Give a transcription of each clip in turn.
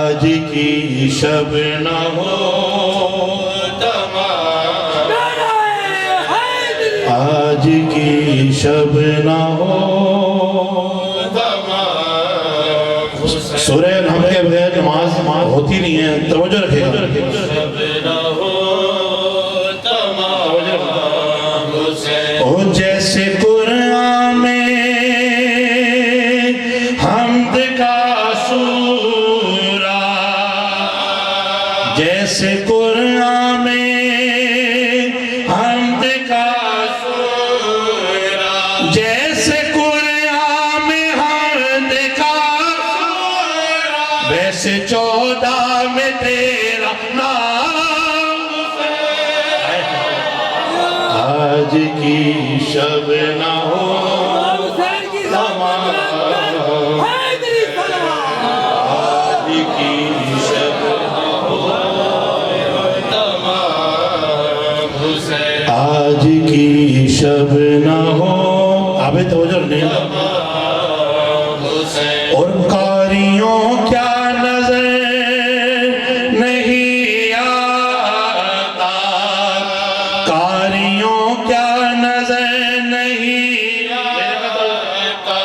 آج کی شب نہ ہو تمام، آج کی شب نہ ہو تمام۔ سورہ الحمد کے بغیر نماز ہوتی نہیں ہے، توجہ رکھے گا۔ شب نہ ہو تمام حسین، او جیسے قرآن میں حمد کا سورہ، جیسے قرآن میں حمد کا سورہ، جیسے قرآن میں حمد کا سورہ، ویسے 14 میں تیرا نام آج کی شب نہ ہو تمام، آج کی شب نہ ہو تمام حسین، آج کی شب نہ ہو، آپ توجہ نہیں، اور قاریوں کیا نظر نہیں آتا، قاریوں کیا نظر نہیں آتا،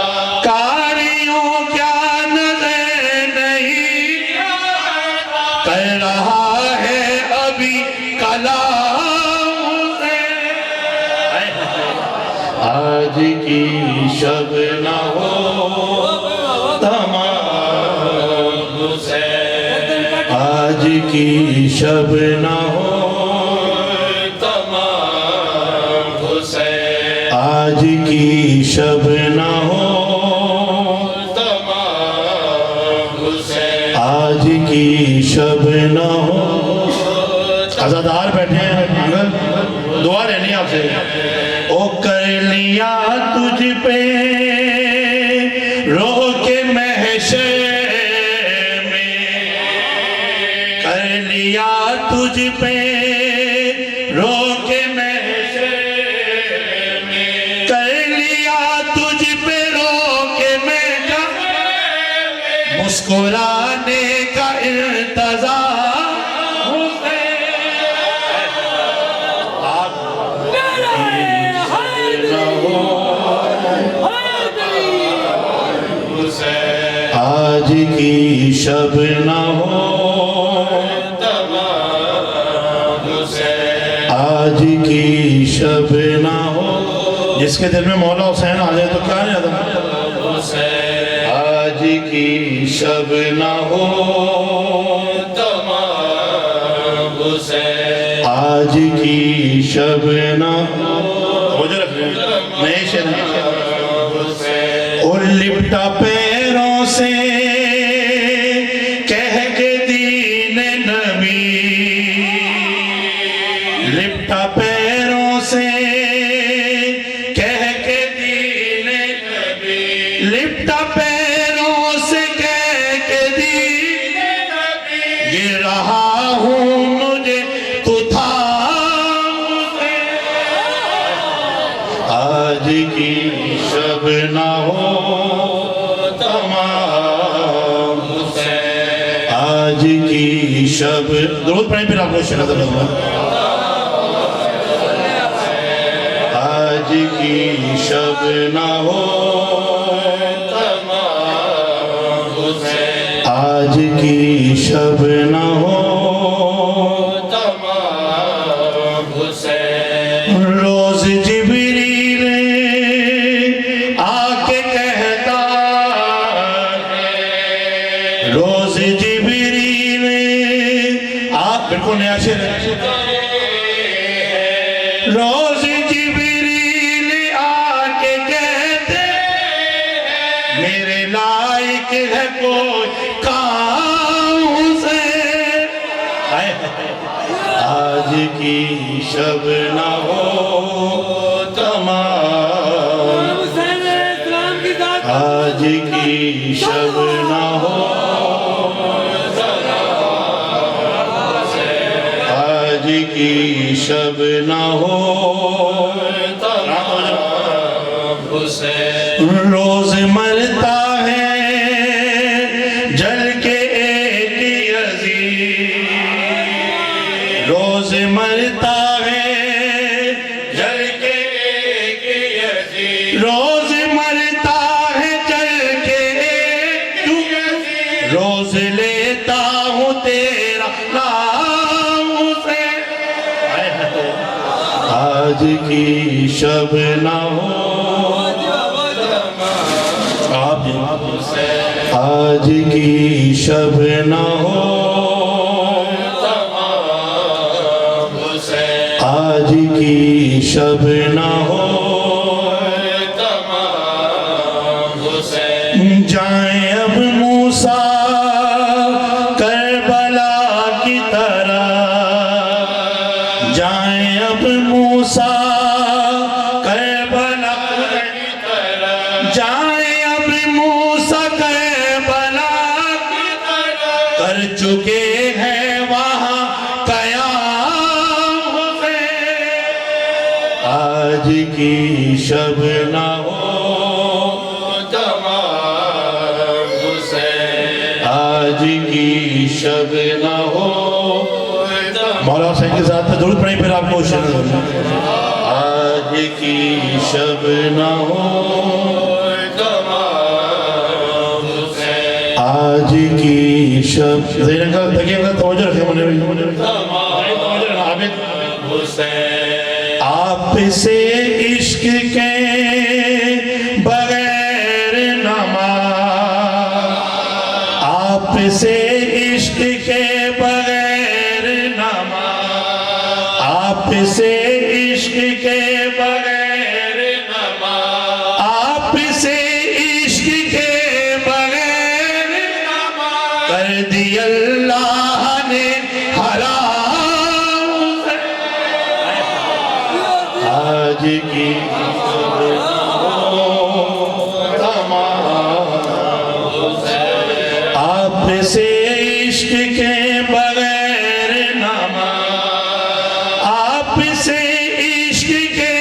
قاریوں کیا نظر نہیں آتا، کر رہا ہے ابھی کلام سے، آج کی شب نہ ہو تمام حسین، آج کی شب نہ ہو تمام حسین، آج کی شب نہ ہو تمام حسین، آج کی شب نہ ہو۔ عزادار بیٹھے ہیں، دعا رہنی آپ سے، او کر لیا تجھ پہ رو کے محشر میں، کر لیا تجھ پہ رو کے محشر میں، کر لیا تجھ پہ رو کے محشر میں، مسکرانے کا انتظار آج کی شب نہ ہو تمام حسین، آج کی شب نہ ہو۔ جس کے دل میں مولا حسین آ جائے تو کیا نہیں آتا، آج کی شب نہ ہو تمام حسین، آج کی شب نہ ہو، مجھے رکھ لیں نئے شہر اور لپٹا پیروں سے کہہ کے دین نبی، لپٹا پیروں سے کہہ کے دین نبی، لپٹا پیروں سے کہہ کے دین نبی، گر رہا ہوں مجھے تو تھام دے، آج کی شب نہ ہو تمام حسین، آج کی شب، درود پڑھیں پھر آپ کو شہادت کروں، آج کی شب نہ ہو تمام حسین، آج کی شب نہ ہو تمام حسین، روز جبریل آ کے کہتا ہے، روز جبریل بالکل نیا شعر ہے، روز جبریل آ کے کہتے ہیں، میرے لائق ہے کوئی کام سے، آج کی شب نہ ہو تمام، آج کی شب نہ ہو، آج کی شب نہ ہو تمام حسین، روز مرتا ہے جل کے ایک آج کی شب نہ ہو آپ جی آج کی شب نہ ہو آج کی شب نہ ہو جائیں اب موسیٰ کربلا کی طرح جائیں اب موسیٰ کربلا کی طرح جائیں اب موسیٰ کربلا کی طرح کر چکے ہیں وہاں قیام حسین آج کی شب نہ ہو آج کی شب نہ ہو مولا حسین کے ساتھ درود پڑھیں پھر آپ کو شروع آج کی شب نہ ہو آج کی شب زینہ کا تکیہ کا توجہ رکھیں آپ سے عشق کے بغیر نماز آپ سے عشق کے بغیر نماز آپ سے عشق کے بغیر نماز آپ سے عشق کے بغیر نماز کر دی اللہ نے حرام آج کی آپ سے عشق کے بغیر نماز آپ سے عشق کے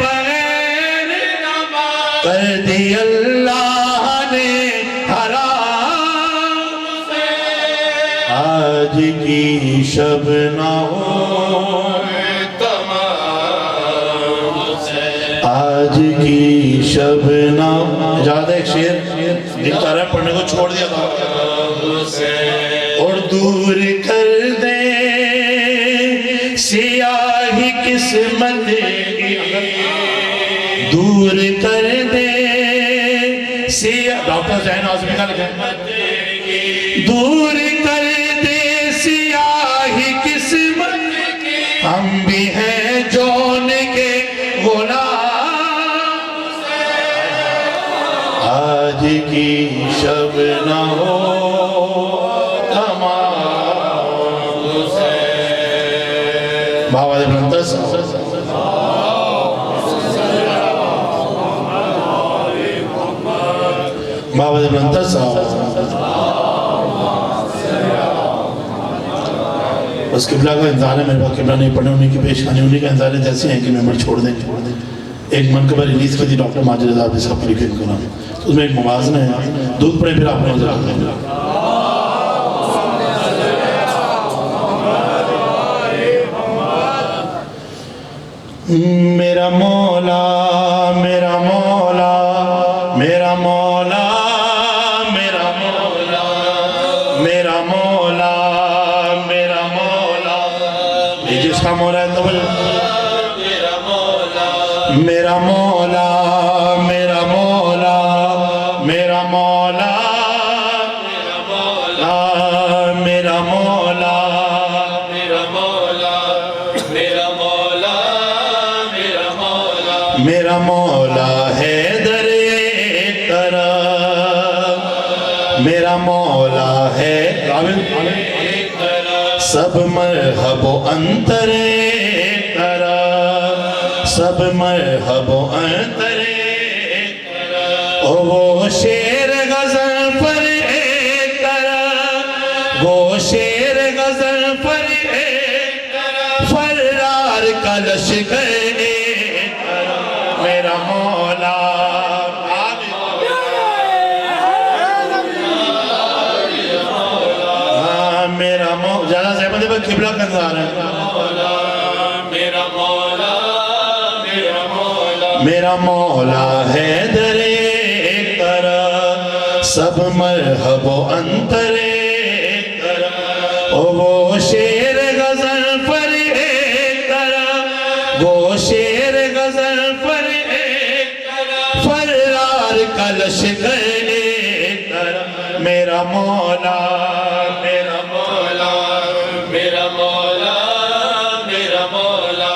بغیر نماز کر دی اللہ نے حرام آج کی شب نہ ہو آج کی شب نہ ہو اجازت ایک شعر لکھتا رہا پڑھنے کو چھوڑ دیا تھا اور دور کر دے سیاہی قسمت دور کر دے سیاہ ڈاکٹر زین آزمی کا لکھا دور کر دے سیاہی قسمت ہم بھی ہیں جون کے غلام آج کی شب نہ ہو بابا دے بلندس بابا دے بلندس بس قبلہ کا انتظار ہے میرے پاس قبلہ نہیں پڑھنے انہیں کی پیشکانی انہیں کا انتظار ہے جیسے ہیں کہ ممبر چھوڑ دیں ایک منقبہ ریلیز کی تھی ڈاکٹر ماجد رضا عبداللہ صاحب کی لکھے کلام اس میں ایک موازنہ ہے دودھ پڑھیں پھر آپ نے نظر آتے ہیں میرا مولا میرا مولا میرا مولا میرا مولا میرا مولا میرا مولا یہ جس کا مولا ہے تو میرا مولا میرا مولا میرا مولا میرا مولا میرا مولا میرا مولا حیدر کرم میرا مولا ہے سب مرحب و انتر کرم سب مرحب و انتر کرم وہ شیر غزل پر کرم وہ شیر غزل پر فرار کا لشکر میرا مولا میرا مولا زیادہ سے بندے پر قبلہ کا انتظار ہے میرا مولا میرا مولا میرا مولا حیدر کرم سب مرحب و انتر کرم وہ شیر غزل پر کرم وہ شیر لشکر کرم میرا مولا میرا مولا میرا مولا میرا مولا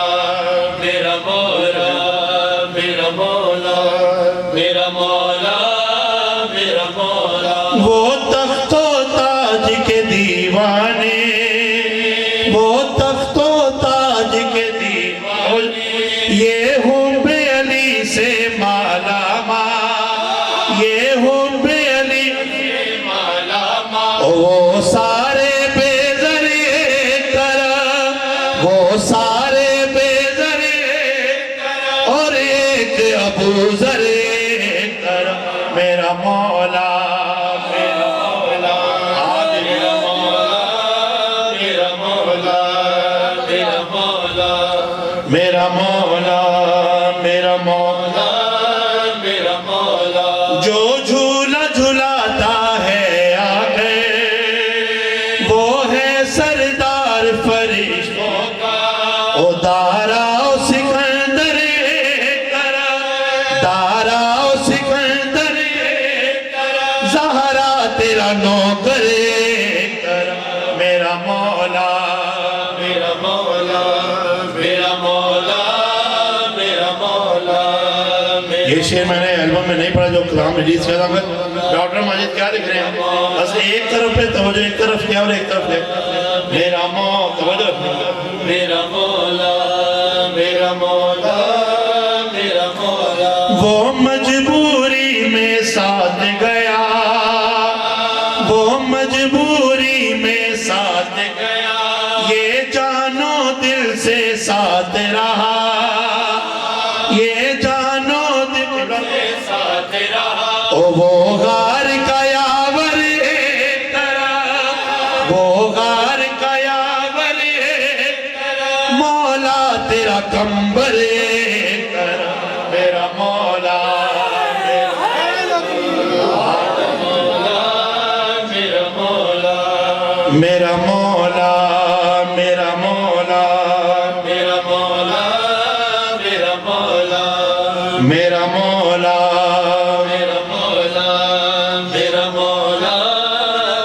میرا مولا میرا مولا میرا مولا میرا مولا وہ تخت و تاج کے دیوانے وہ تخت و تاج کے دیوانے یہ حب علی سے مالا مال یہ حب علی سے مالا مال وہ سارے بے ذریعے کرم وہ سارے بے ذریعے کرم اور ایک ابو ذر کرم میرا مولا میرا مولا میرا مولا میرا مولا میرا مولا میرا مولا میرا مولا میرا مولا جو جھولا جھلاتا ہے آگے وہ ہے سردار فرشتوں کا او دارا او سکندر کرم دارا او سکندر کرم زہرا تیرا نوکر کرم میرا مولا میرا مولا میرا مولا میرا مولا یہ شعر میں نے البم میں نہیں پڑھا جو کلام ریلیز کیا تھا ڈاکٹر ماجد کیا لکھ رہے ہیں بس ایک طرف پہ توجہ ایک طرف کیا اور ایک طرف لے میرا مولا توجہ میرا مولا میرا مولا میرا مولا وہ مجبوری میں ساتھ گیا وہ مجبوری میں ساتھ گیا یہ جانو دل سے ساتھ رہا یہ جانو دل سے ساتھ رہا او وہ غار کا یاور کرم وہ غار کا یاور کرم مولا تیرا کمبر کرم میرا مولا میرا مولا میرا مولا میرا مولا میرا مولا میرا مولا میرا مولا میرا مولا میرا مولا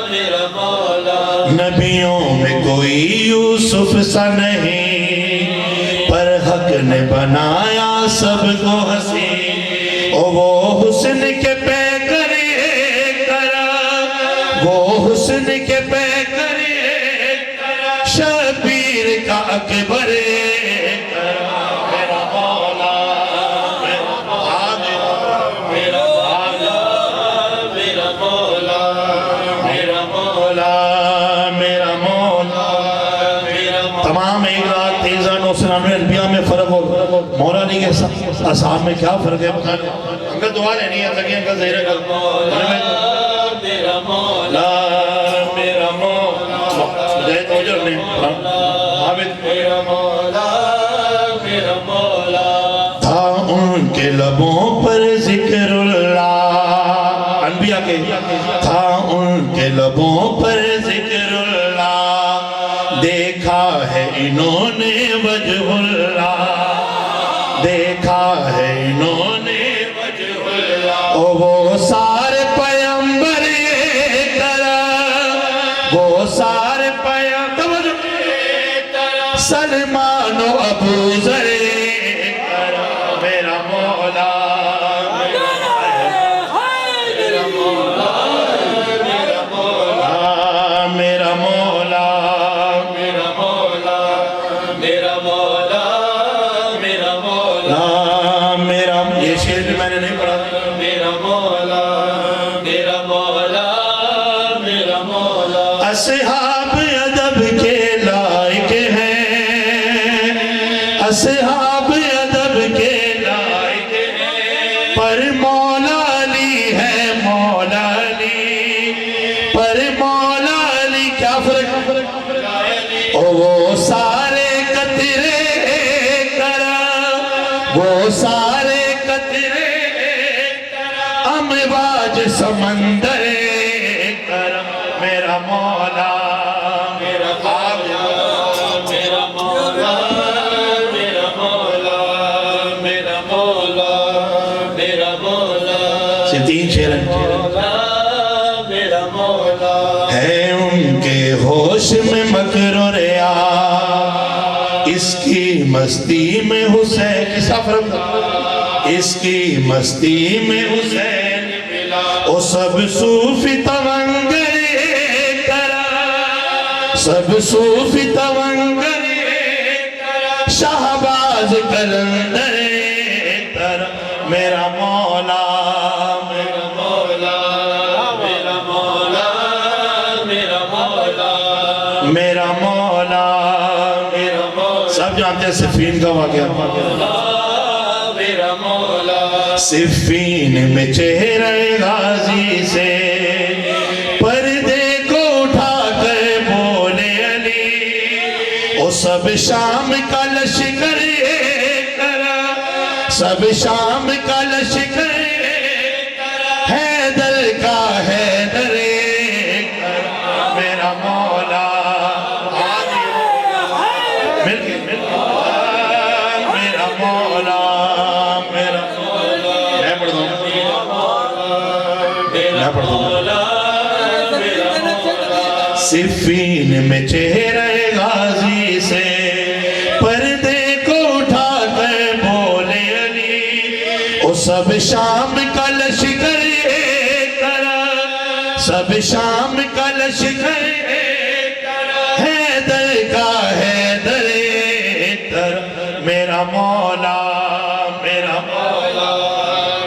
میرا مولا نبیوں میں کوئی یوسف سا نہیں پر حق نے بنایا سب کو حسین او وہ حسن کے پہ کرے کرم وہ حسن کے پہ کرے شبیر کا اکبر کرم میرا مولا میرا مولا میرا مولا میرا مولا میرا مولا تمام 1,13,999 انبیاء میں فرق ہو مولا علی کے اصحاب میں کیا فرق ہے انکل دعا لینی ہے تاکہ انکل زہرہ کل میرا مولا میرا مولا جائے توجہ نے عابد میرا مولا میرا مولا تھا ان کے لبوں پر ذکر اللہ انبیاء کے تھا ان کے لبوں پر ذکر اللہ دیکھا ہے انہوں نے وجہ اللہ دیکھا ہے انہوں نے وجہ اللہ او وہ سارے پیغمبر کرم وہ سارے پیغمبر سلمان و ابو ذر کرم میرا مولا میرا مولا میرا مولا میرا مولا میرا مولا میرا مولا میرا مولا میرا یہ شعر بھی میں نے نہیں پڑھا میرا مولا میرا مولا میرا مولا اصحاب ادب کے لائق ہیں اصحاب ادب کے لائق ہیں پر مولا علی ہے مولا علی پر مولا علی کیا فرق او وہ سارے قطرے کرم وہ سارے قطرے امواج سمندر کرم میرا مولا میرا مولا میرا مولا میرا مولا میرا مولا میرا مولا سے 3 مستی میں حسین کی سفر اس کی مستی میں حسین او سب صوفی تونگر کرا سب صوفی تونگر شہباز کلندر ترا میرا مولا میرا مولا میرا مولا میرا مولا میرا مولا میرا مولا سب جانتے ہیں صفین کا واقعہ میرا مولا صفین میں چہرہ غازی سے پردے کو اٹھا کر بولے علی او سب شام کا لشکر کرا سب شام کا لشکر حیدر کا حیدر میرا مولا مل کے میرا مولا میرا میں پڑھ دوں میں پڑھ دوں صفین میں چہرہ غازی سے پردے کو اٹھا کر بولے علی او سب شام کا لشکر کرا سب شام کا لشکر حیدر کا حیدر ترا میرا مولا میرا مولا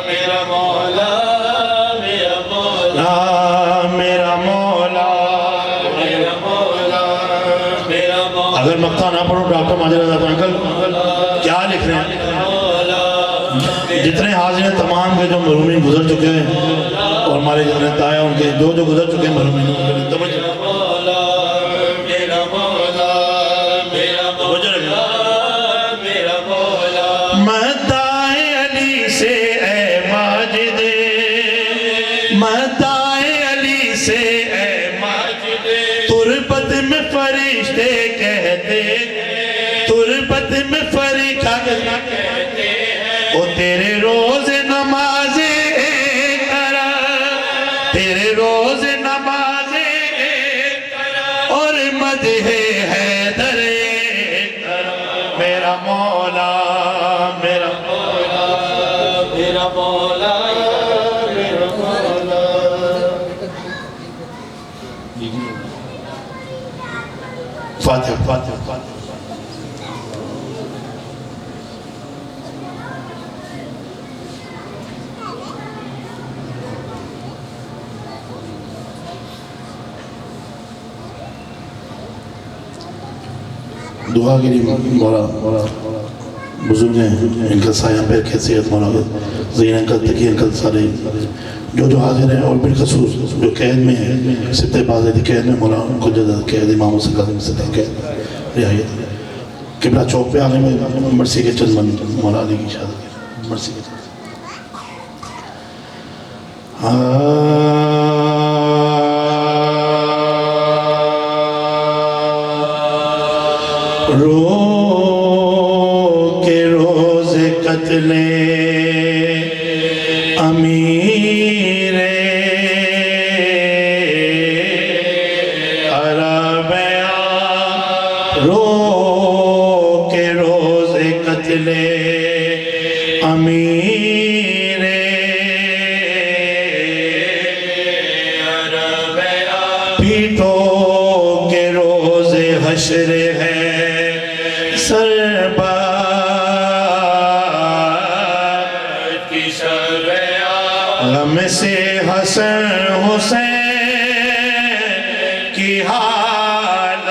میرا مولا میرا مولا میرا مولا میرا مولا میرا مولا اگر مقطع نہ پڑھو ڈاکٹر ماجر رضا انکل کیا لکھ رہے ہیں جتنے حاضر ہیں تمام کے جو مرحومین گزر چکے ہیں اور ہمارے جتنے تایا ان کے جو گزر چکے ہیں مرحومین توجہ مدائے علی سے اے ماجد مدائے علی سے اے ماجد تربت میں فرشتے کہتے تربت میں فرشتے کہتے او تیرے روز نمازیں کرا تیرے روز نمازیں کرا اور مدح حیدر کرا میرا مولا میرا مولا میرا مولا میرا مولا فاتحہ فاتحہ فاتحہ دعا کے لیے مولا بزرگ ہیں ان کا سایہ پیر حیثیت مولا زین انکل تقی انکل سارے جو حاضر ہیں اور بالخصوص جو قید میں ہیں سبتے بازی قید میں مولا ان کو جزا قید اماموں سے قدم سے قید رعایت قبلہ چوک پہ آنے میں مرسی کے چند من مولا علی کی شہادت مرسی کے چند رو کے روز قتل امیر عربیہ رو کے روز قتل امیر عربیہ پیٹو کے روز حشر ہے سربار کی شرعیہ غم سے حسن حسین کی حالت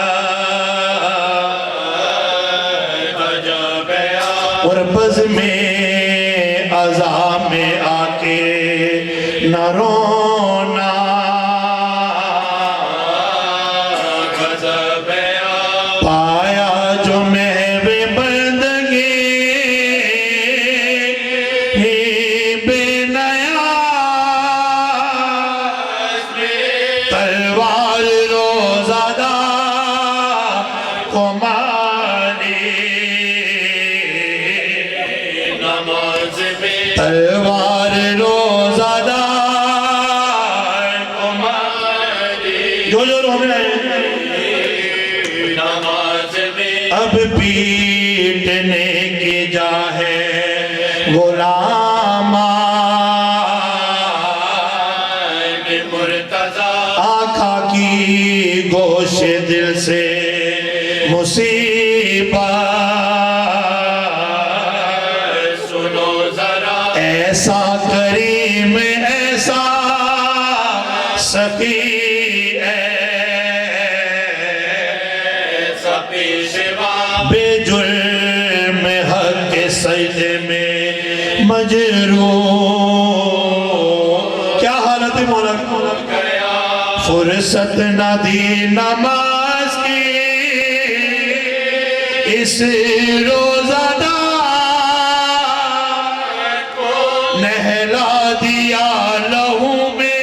عجبیہ اور بز میں عذاب میں آکے نہ رونا پایا جو محو بندگی بے نیاز تلوار روزادہ کو ماری نماز میں تلوار روزادہ کو ماری جو رونے اب پیٹنے کی جا ہے غلامان مرتضی آقا کی گوش دل سے مصیبت سنو ذرا ایسا کریم ایسا سخی ایسا پیشوا بے جرم حق کے سجدے میں مجروح کیا حالت مولا فرصت نہ دی نماز کی اس روزہ دار کو نہلا دیا لہو میں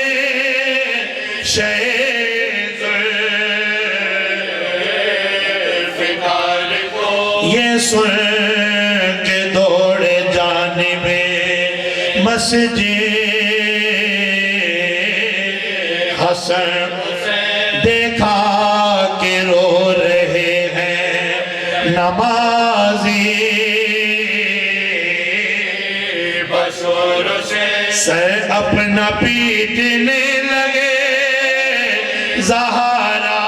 ذوالفقار کو یہ سن کے دوڑے جانب مسجد حسن دیکھا کہ رو رہے ہیں نمازی بشور سے سر اپنا پیٹنے لگے زہرا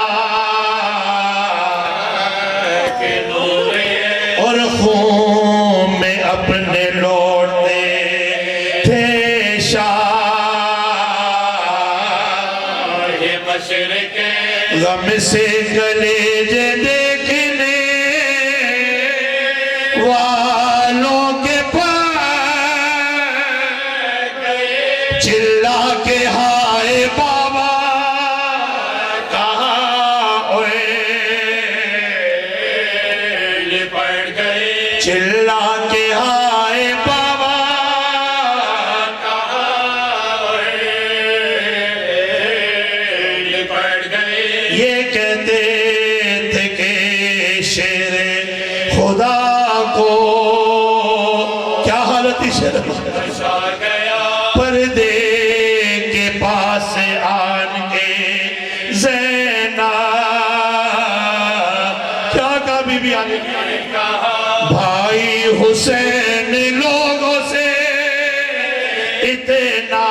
کے نورے اور خون میں اپنے لوٹتے تھے شاہ مشرق غم سے کلیجے دیکھنے والوں کے پاس چلا کے ہائے بابا کہاں ہوئے لپٹ گئے چلا کے ہائے بابا کہاں ہوئے لپٹ گئے یہ کہتے تھے کہ شیر خدا کو کیا حالت تھی شیر پردے کے پاس آن کے زینب کیا کہا بی بی آنے بھائی حسین لوگوں سے اتنا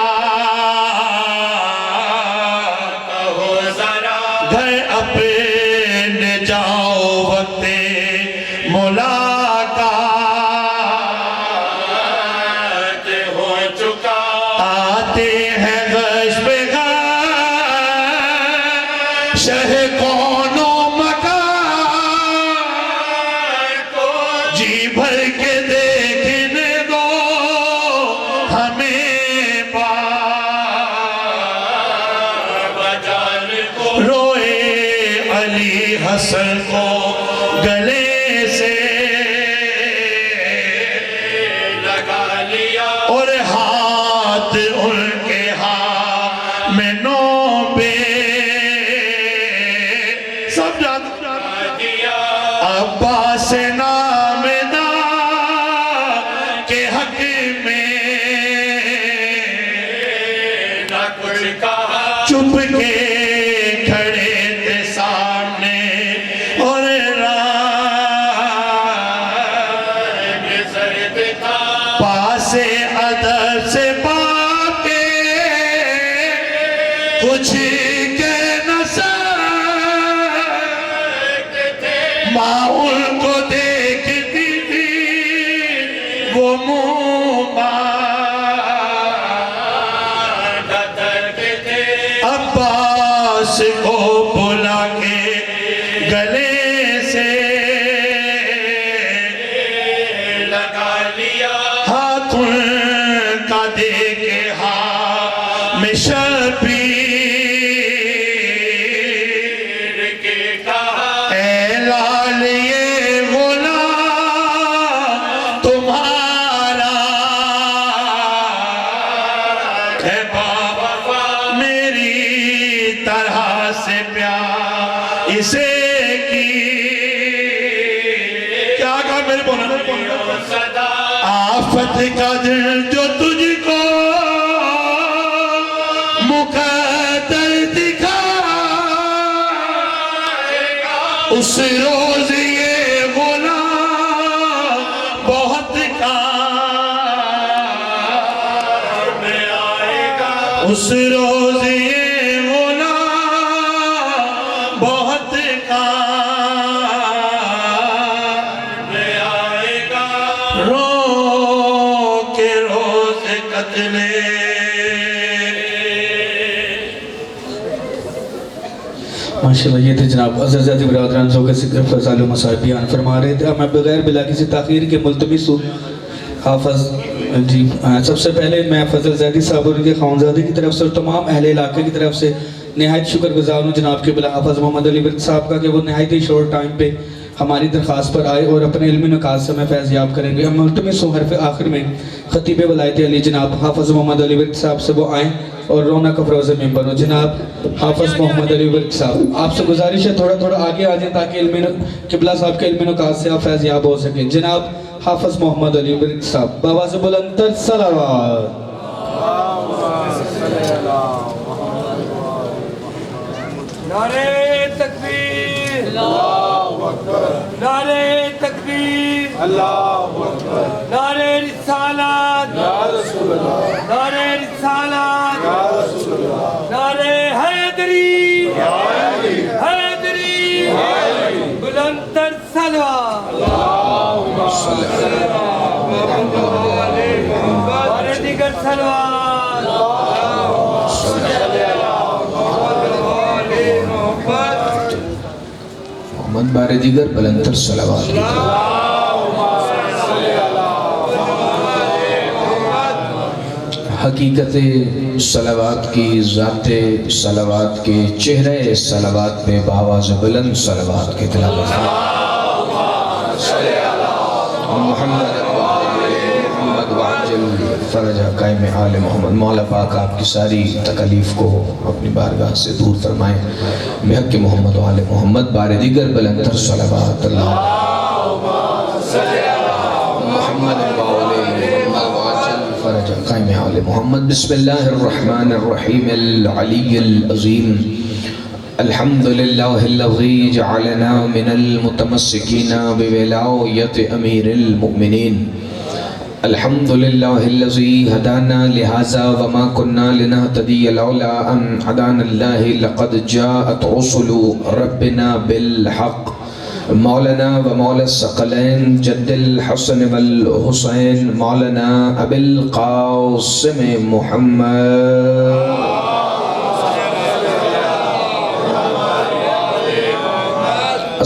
کہو ذرا گھر اپنے جاؤ وقت ملاقات ہو چکا آتے ہیں غشب غم شہ کون و مکان کو جی بھر کے دیکھنے دو ہمیں بابا جان کو روئے علی حسن کو گلے سے لگا لیا اور ہاتھ ان کے ہاتھوں پہ سب جان دیا عباس نامدار کے حق میں نہ کچھ کہا چپ کے کھڑے تھے سامنے اور پاس ادب سے باپ کے کچھ کے نہ سکتے ماں ان کو دیکھتی تھی وہ منہ باندھ دھڑکتے تھے عباس کو بلا کے گلے سے لگا لیا ہاتھ ان کا دے کے ہاتھ میں شبیر کے کہا اے لال یہ غلام تمہارا ہے بابا میری طرح سے پیار اسے کی کیا کہا میرے بولا آفت کا دل جو تجھ کو مقدر دکھائے گا اس روز یہ اس روز یہ ہونا بہت کام آئے گا، رو کے روز قتل۔ ماشاءاللہ یہ تھے جناب عزیزاتی برادران ذوق ذکر فضائل و مصائب بیان فرما رہے تھے۔ میں بغیر بلا کسی تاخیر کے ملتمس ہوں حافظ جی سب سے پہلے میں فضل زیدی صاحب اور ان کے خاندان کی طرف سے اور تمام اہل علاقے کی طرف سے نہایت شکر گزار ہوں جناب کے بلا حافظ محمد علی ورد صاحب کا کہ وہ نہایت ہی شورٹ ٹائم پہ ہماری درخواست پر آئے اور اپنے علمی نکات سے ہمیں فیض یاب کریں گے۔ ہم ملتمس ہوں حرف آخر میں خطیب ولایت علی جناب حافظ محمد علی ورد صاحب سے وہ آئیں اور رونق افروز ممبر ہو۔ جناب حافظ محمد علی ورد صاحب آپ سے گزارش ہے تھوڑا تھوڑا آگے آ جائیں تاکہ قبلہ صاحب کے علمی نکات سے آپ فیض یاب ہو سکیں۔ جناب حافظ محمد علی ورد صاحب بآواز بلند تر صلوات۔ نعرہ تکبیر، اللہ اکبر، نعرہ تکبیر، اللہ اکبر، نعرہ رسالت، یا رسول اللہ، نعرہ رسالت، یا رسول اللہ، نعرہ حیدری، حیدری، بلند تر صلوات، اللہم صلی علی محمد اور دیگر صلوات، اللہم صلی علی محمد بار دیگر بلندر صلوات کی حقیقت صلوات کی، ذات صلوات کے، چہرے صلوات میں بآواز بلند صلوات کی تلاوت محمد وعجل فرج قائم آل محمد۔ مولا پاک آپ کی ساری تکلیف کو اپنی بارگاہ سے دور فرمائیں بحق محمد و آل محمد۔ بار دیگر بلندر صلوات اللہ محمد وعجل فرج قائم آل محمد۔ بسم اللہ الرحمن الرحیم العلی العظیم۔ الحمدللہ الذی جعلنا من المتمسکین بولایت امیر المؤمنین۔ الحمدللہ الذی ہدانا لہذا وما کننا لنہتدی لولا ان ہدانا اللہ لقد جاءت رسل ربنا بالحق۔ مولانا و مولا الثقلین جد الحسن والحسین مولانا ابی القاسم محمد۔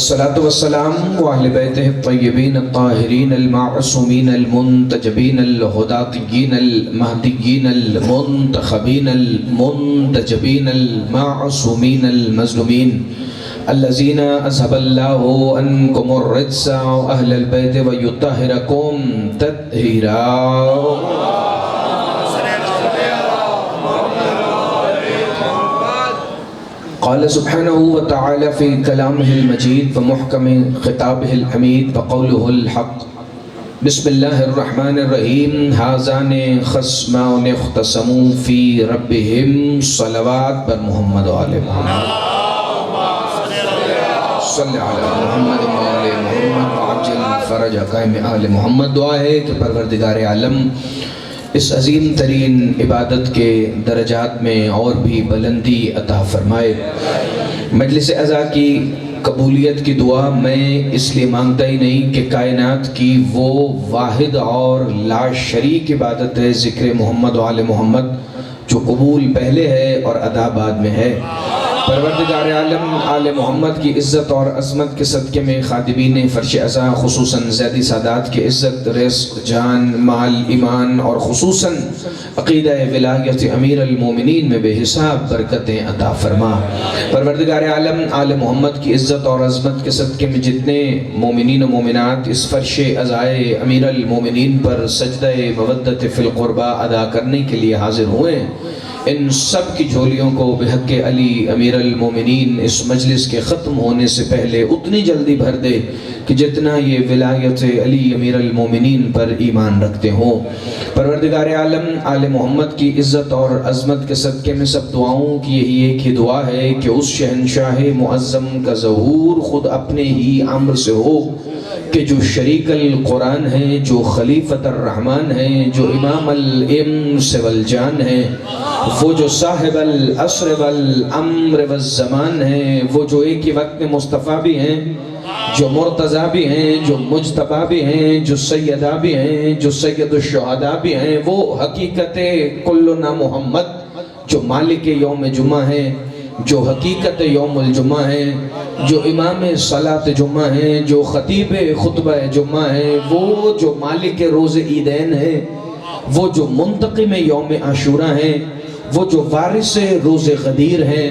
الصلاة والسلام وأهل بيته الطيبين الطاهرين المعصومين المنتجبين الهداتيين المهديين المنتخبين المنتجبين المعصومين المظلومين الذين أذهب الله عنكم الرجس أهل البيت ويطهركم تطهيرا۔ قال سبحانه وتعالى في كلامه المجيد ومحكم خطابه الحميد وقوله الحق۔ بسم الله الرحمن الرحيم۔ هذان خصمان اختصموا في ربهم صلوات بر محمد و آل محمد۔ صلی علی محمد و آل محمد وعجل فرج قائم آل محمد۔ دعا ہے کہ پروردگار عالم اس عظیم ترین عبادت کے درجات میں اور بھی بلندی عطا فرمائے۔ مجلس عزا کی قبولیت کی دعا میں اس لیے مانگتا ہی نہیں کہ کائنات کی وہ واحد اور لا شریک عبادت ہے ذکر محمد و آل محمد جو قبول پہلے ہے اور ادا بعد میں ہے۔ پروردگار عالم آل محمد کی عزت اور عظمت کے صدقے میں خادمین فرش عزا خصوصاً زیدی سادات کے عزت، رزق، جان، مال، ایمان اور خصوصاً عقیدہ ولایت امیر المومنین میں بے حساب برکتیں عطا فرما۔ پروردگار عالم آل محمد کی عزت اور عظمت کے صدقے میں جتنے مومنین و مومنات اس فرش عزائے امیر المومنین پر سجدہ مودت فی القربہ ادا کرنے کے لیے حاضر ہوئے، ان سب کی جھولیوں کو بحق علی امیر المومنین اس مجلس کے ختم ہونے سے پہلے اتنی جلدی بھر دے کہ جتنا یہ ولایت علی امیر المومنین پر ایمان رکھتے ہوں۔ پروردگار عالم آل محمد کی عزت اور عظمت کے صدقے میں سب دعاؤں کی یہی ایک ہی دعا ہے کہ اس شہنشاہ معظم کا ظہور خود اپنے ہی امر سے ہو، کہ جو شریک القرآن ہیں، جو خلیفۃ الرحمن ہیں، جو امام الانس والجان ہیں، وہ جو صاحب العصر والامر والزمان ہیں، وہ جو ایک ہی وقت میں مصطفیٰ بھی ہیں، جو مرتضیٰ بھی ہیں، جو مجتبیٰ بھی ہیں، جو سیدہ بھی ہیں، جو سید الشہداء بھی ہیں، وہ حقیقت کلنا محمد، جو مالک یوم جمعہ ہیں، جو حقیقت یوم الجمعہ ہیں، جو امام صلاۃ جمعہ ہیں، جو خطیب خطبہ جمعہ ہیں، وہ جو مالک روز عیدین ہیں، وہ جو منتقم یوم عاشوراء ہیں، وہ جو وارث روز غدیر ہیں،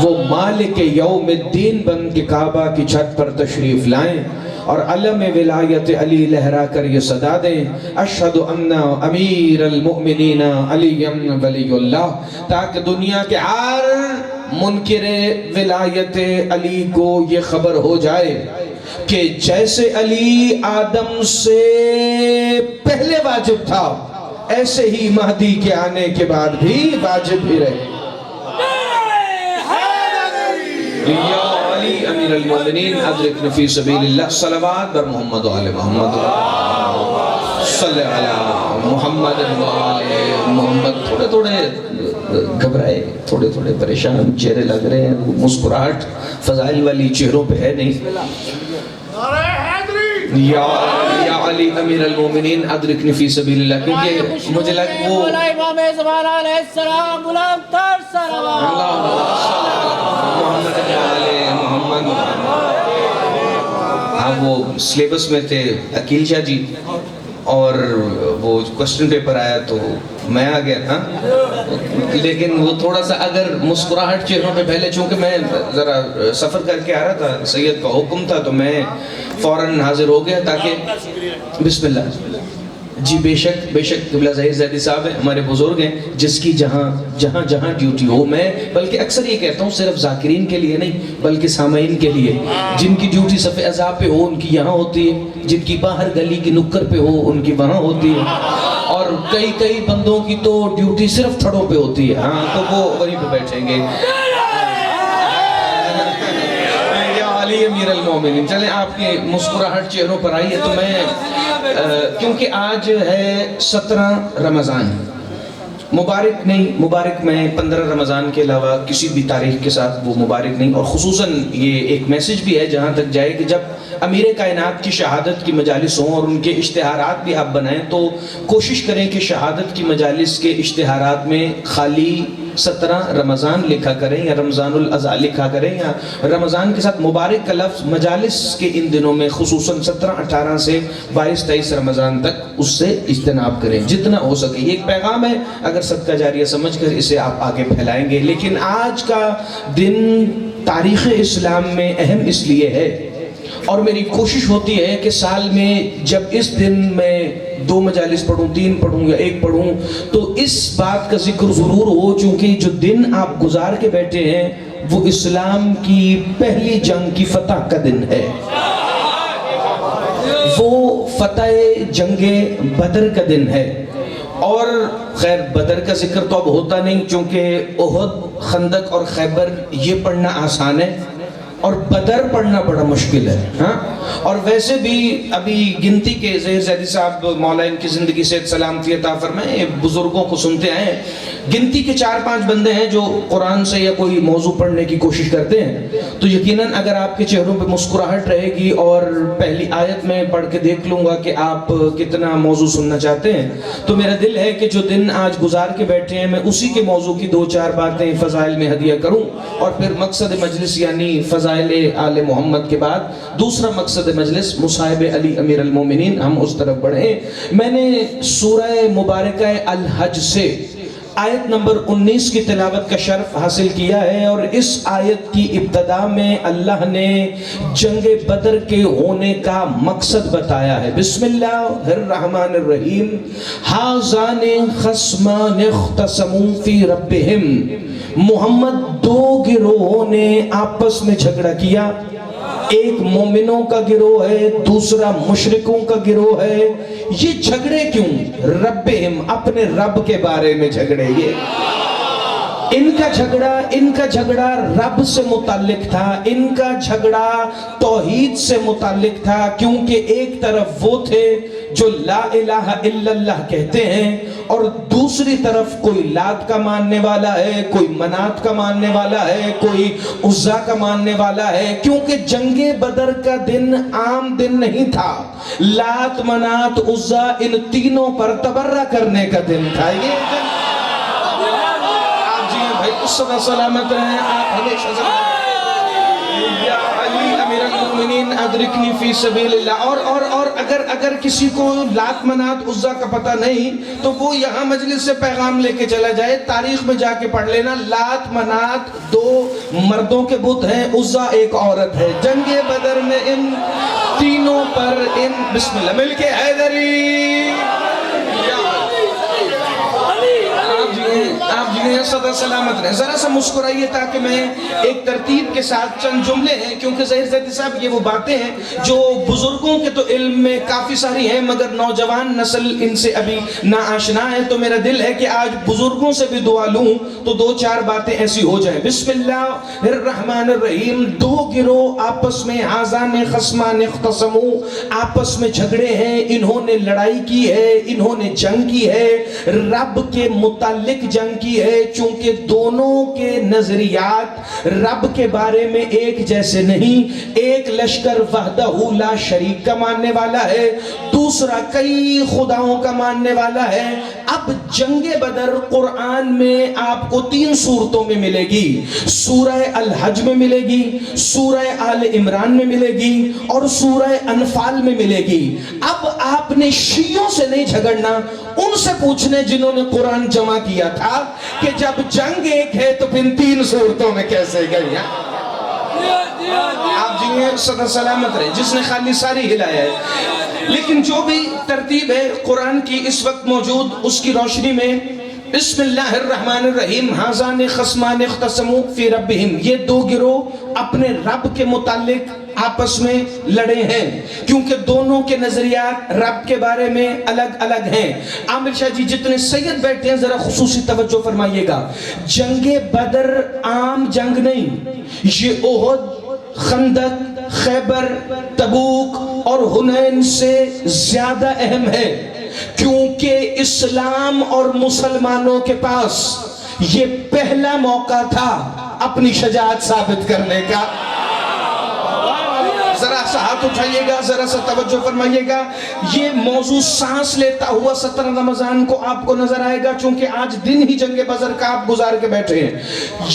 وہ مالک یوم الدین بن کے کعبہ کی چھت پر تشریف لائیں اور علم ولایت علی لہرا کر یہ صدا دیں، اشہد ان امیر المؤمنین علی ولی اللہ، تاکہ دنیا کے ہر منکر ولایت علی کو یہ خبر ہو جائے کہ جیسے علی آدم سے پہلے واجب تھا، ایسے ہی مہدی کے آنے کے بعد بھی واجب ہی رہے۔ یا علی امیر المومنین ادرکنا فی سبیل اللہ، صلوات بر محمد و آل محمد، صلی علی محمد و آل محمد۔ تھوڑے تھوڑے گھبرائے، تھوڑے تھوڑے پریشان چہرے لگ رہے ہیں، مسکراہٹ فضائل والی چہروں پہ ہے نہیں۔ یا علی امیر المومنین ادرکنی فی سبیل اللہ، کیونکہ مجھے لگا وہ امام زمان علیہ السلام بلند تر صلوات محمد علیہ محمد۔ ہاں وہ سلیبس میں تھے عقیل شاہ جی، اور وہ کوسچن پیپر آیا تو میں آ گیا تھا، لیکن وہ تھوڑا سا اگر مسکراہٹ چہروں پہ پہلے، چونکہ میں ذرا سفر کر کے آ رہا تھا، سید کا حکم تھا تو میں فوراً حاضر ہو گیا تاکہ بسم اللہ۔ جی بے شک قبلہ ظہیر زیدی صاحب ہیں، ہمارے بزرگ ہیں، جس کی جہاں ڈیوٹی ہو، میں بلکہ اکثر یہ کہتا ہوں صرف ذاکرین کے لیے نہیں بلکہ سامعین کے لیے، جن کی ڈیوٹی صف عذاب پہ ہو ان کی یہاں ہوتی ہے، جن کی باہر گلی کی نکر پہ ہو ان کی وہاں ہوتی ہے، اور کئی بندوں کی تو ڈیوٹی صرف تھڑوں پہ ہوتی ہے، ہاں تو وہ وہیں پہ بیٹھیں گے۔ علی امیر المومنین، چلیں آپ کی مسکراہٹ چہروں پر آئی ہے تو میں، کیونکہ آج ہے 17 رمضان، مبارک میں 15 رمضان کے علاوہ کسی بھی تاریخ کے ساتھ وہ مبارک نہیں، اور خصوصاً یہ ایک میسج بھی ہے جہاں تک جائے کہ جب امیر کائنات کی شہادت کی مجالس ہوں اور ان کے اشتہارات بھی آپ بنائیں تو کوشش کریں کہ شہادت کی مجالس کے اشتہارات میں خالی 17 رمضان لکھا کریں یا رمضان الاضحیٰ لکھا کریں، یا رمضان کے ساتھ مبارک کا لفظ مجالس کے ان دنوں میں خصوصاً 17، 18 سے 22، 23 رمضان تک اس سے اجتناب کریں جتنا ہو سکے۔ یہ ایک پیغام ہے، اگر صدقہ جاریہ سمجھ کر اسے آپ آگے پھیلائیں گے۔ لیکن آج کا دن تاریخ اسلام میں اہم اس لیے ہے، اور میری کوشش ہوتی ہے کہ سال میں جب اس دن میں 2 مجالس پڑھوں، 3 پڑھوں یا 1 پڑھوں تو اس بات کا ذکر ضرور ہو، چونکہ جو دن آپ گزار کے بیٹھے ہیں وہ اسلام کی پہلی جنگ کی فتح کا دن ہے، وہ فتح جنگ بدر کا دن ہے۔ اور خیر بدر کا ذکر تو اب ہوتا نہیں، چونکہ احد، خندق اور خیبر یہ پڑھنا آسان ہے اور بدر پڑھنا بڑا مشکل ہے، ہاں۔ اور ویسے بھی ابھی گنتی کے ظہیر زیدی صاحب مولا ان کی زندگی سے سلامتی عطا فرمائے، بزرگوں کو سنتے آئے ہیں، گنتی کے 4-5 بندے ہیں جو قرآن سے یا کوئی موضوع پڑھنے کی کوشش کرتے ہیں، تو یقیناً اگر آپ کے چہروں پہ مسکراہٹ رہے گی اور پہلی آیت میں پڑھ کے دیکھ لوں گا کہ آپ کتنا موضوع سننا چاہتے ہیں، تو میرا دل ہے کہ جو دن آج گزار کے بیٹھے ہیں میں اسی کے موضوع کی 2-4 باتیں فضائل میں ہدیہ کروں، اور پھر مقصد مجلس یعنی فضائل آل محمد کے بعد دوسرا مقصد مجلس مصاحب علی امیر المومنین، ہم اس طرف بڑھیں۔ میں نے سورہ مبارکہ الحج سے آیت نمبر 19 کی تلاوت کا شرف حاصل کیا ہے، اور اس آیت کی ابتدا میں اللہ نے جنگ بدر کے ہونے کا مقصد بتایا ہے۔ بسم اللہ الرحمن الرحیم، ھذان خصمان اختصموا فی ربہم، محمد 2 گروہوں نے آپس میں جھگڑا کیا ایک مومنوں کا گروہ ہے، دوسرا مشرکوں کا گروہ ہے. یہ جھگڑے کیوں؟ ربہم، اپنے رب کے بارے میں جھگڑے. یہ ان کا جھگڑا رب سے متعلق تھا، ان کا جھگڑا توحید سے متعلق تھا، کیونکہ ایک طرف وہ تھے جو لا الہ الا اللہ کہتے ہیں اور دوسری طرف کوئی لات کا ماننے والا ہے، کوئی منات کا ماننے والا ہے، کوئی عزا کا ماننے والا ہے. کیونکہ جنگ بدر کا دن عام دن نہیں تھا، لات منات عزا ان تینوں پر تبرہ کرنے کا دن تھا. یہ صدا سلامت رہیں آپ ہمیشہ یا علی امیر المومنین ادرکنی فی سبیل اللہ. اور اگر کسی کو لات منات عزا کا پتہ نہیں تو وہ یہاں مجلس سے پیغام لے کے چلا جائے، تاریخ میں جا کے پڑھ لینا. لات منات دو مردوں کے بت ہیں، عزا ایک عورت ہے. جنگ بدر میں ان تینوں پر بسم اللہ مل کے حیدری. آپ جنہیں صدا سلامت رہیں. ذرا سا مسکرائیے تاکہ میں ایک ترتیب کے ساتھ چند جملے ہیں، کیونکہ ظاہر زیدی صاحب یہ وہ باتیں ہیں جو بزرگوں کے تو علم میں کافی ساری ہیں مگر نوجوان نسل ان سے ابھی ناآشنا ہے. تو میرا دل ہے کہ آج بزرگوں سے بھی دعا لوں تو دو چار باتیں ایسی ہو جائیں. بسم اللہ الرحمن الرحیم. دو گروہ آپس میں آذان خصمان اختصموا، آپس میں جھگڑے ہیں، انہوں نے لڑائی کی ہے، انہوں نے جنگ کی ہے، رب کے متعلق جنگ کی ہے. چونکہ دونوں کے نظریات رب کے بارے میں ایک جیسے نہیں. ایک لشکر وحدہ لا شریک کا ماننے والا ہے، دوسرا کئی خداؤں کا ماننے والا ہے. اب جنگ بدر قرآن میں آپ کو 3 صورتوں میں ملے گی. سورہ الحج میں ملے گی، سورہ آل عمران میں ملے گی اور سورہ انفال میں ملے گی. اب آپ نے شیعوں سے نہیں جھگڑنا، ان سے پوچھنے جنہوں نے قرآن جمع کیا تھا کہ جب جنگ ایک ہے تو پھر 3 صورتوں میں کیسے گئی. آپ جنہیں صدا سلامت رہے. جس نے خالی ساری ہلایا ہے، لیکن جو بھی ترتیب ہے قرآن کی اس وقت موجود، اس کی روشنی میں بسم اللہ الرحمن الرحیم. ھذان خصمان اختصموا فی ربہم. یہ دو گروہ اپنے رب کے متعلق آپس میں لڑے ہیں کیونکہ دونوں کے نظریات رب کے بارے میں الگ الگ ہیں. عامر شاہ جی جتنے سید بیٹھے ہیں ذرا خصوصی توجہ فرمائیے گا. جنگ بدر عام جنگ نہیں، یہ احد، خندق، خیبر، تبوک اور حنین سے زیادہ اہم ہے، کیونکہ اسلام اور مسلمانوں کے پاس یہ پہلا موقع تھا اپنی شجاعت ثابت کرنے کا. ذرا سا ہاتھ اٹھائیے گا، ذرا سا توجہ فرمائیے گا. یہ موضوع سانس لیتا ہوا 17 رمضان کو آپ کو نظر آئے گا، چونکہ آج دن ہی جنگ بدر کا آپ گزار کے بیٹھے ہیں.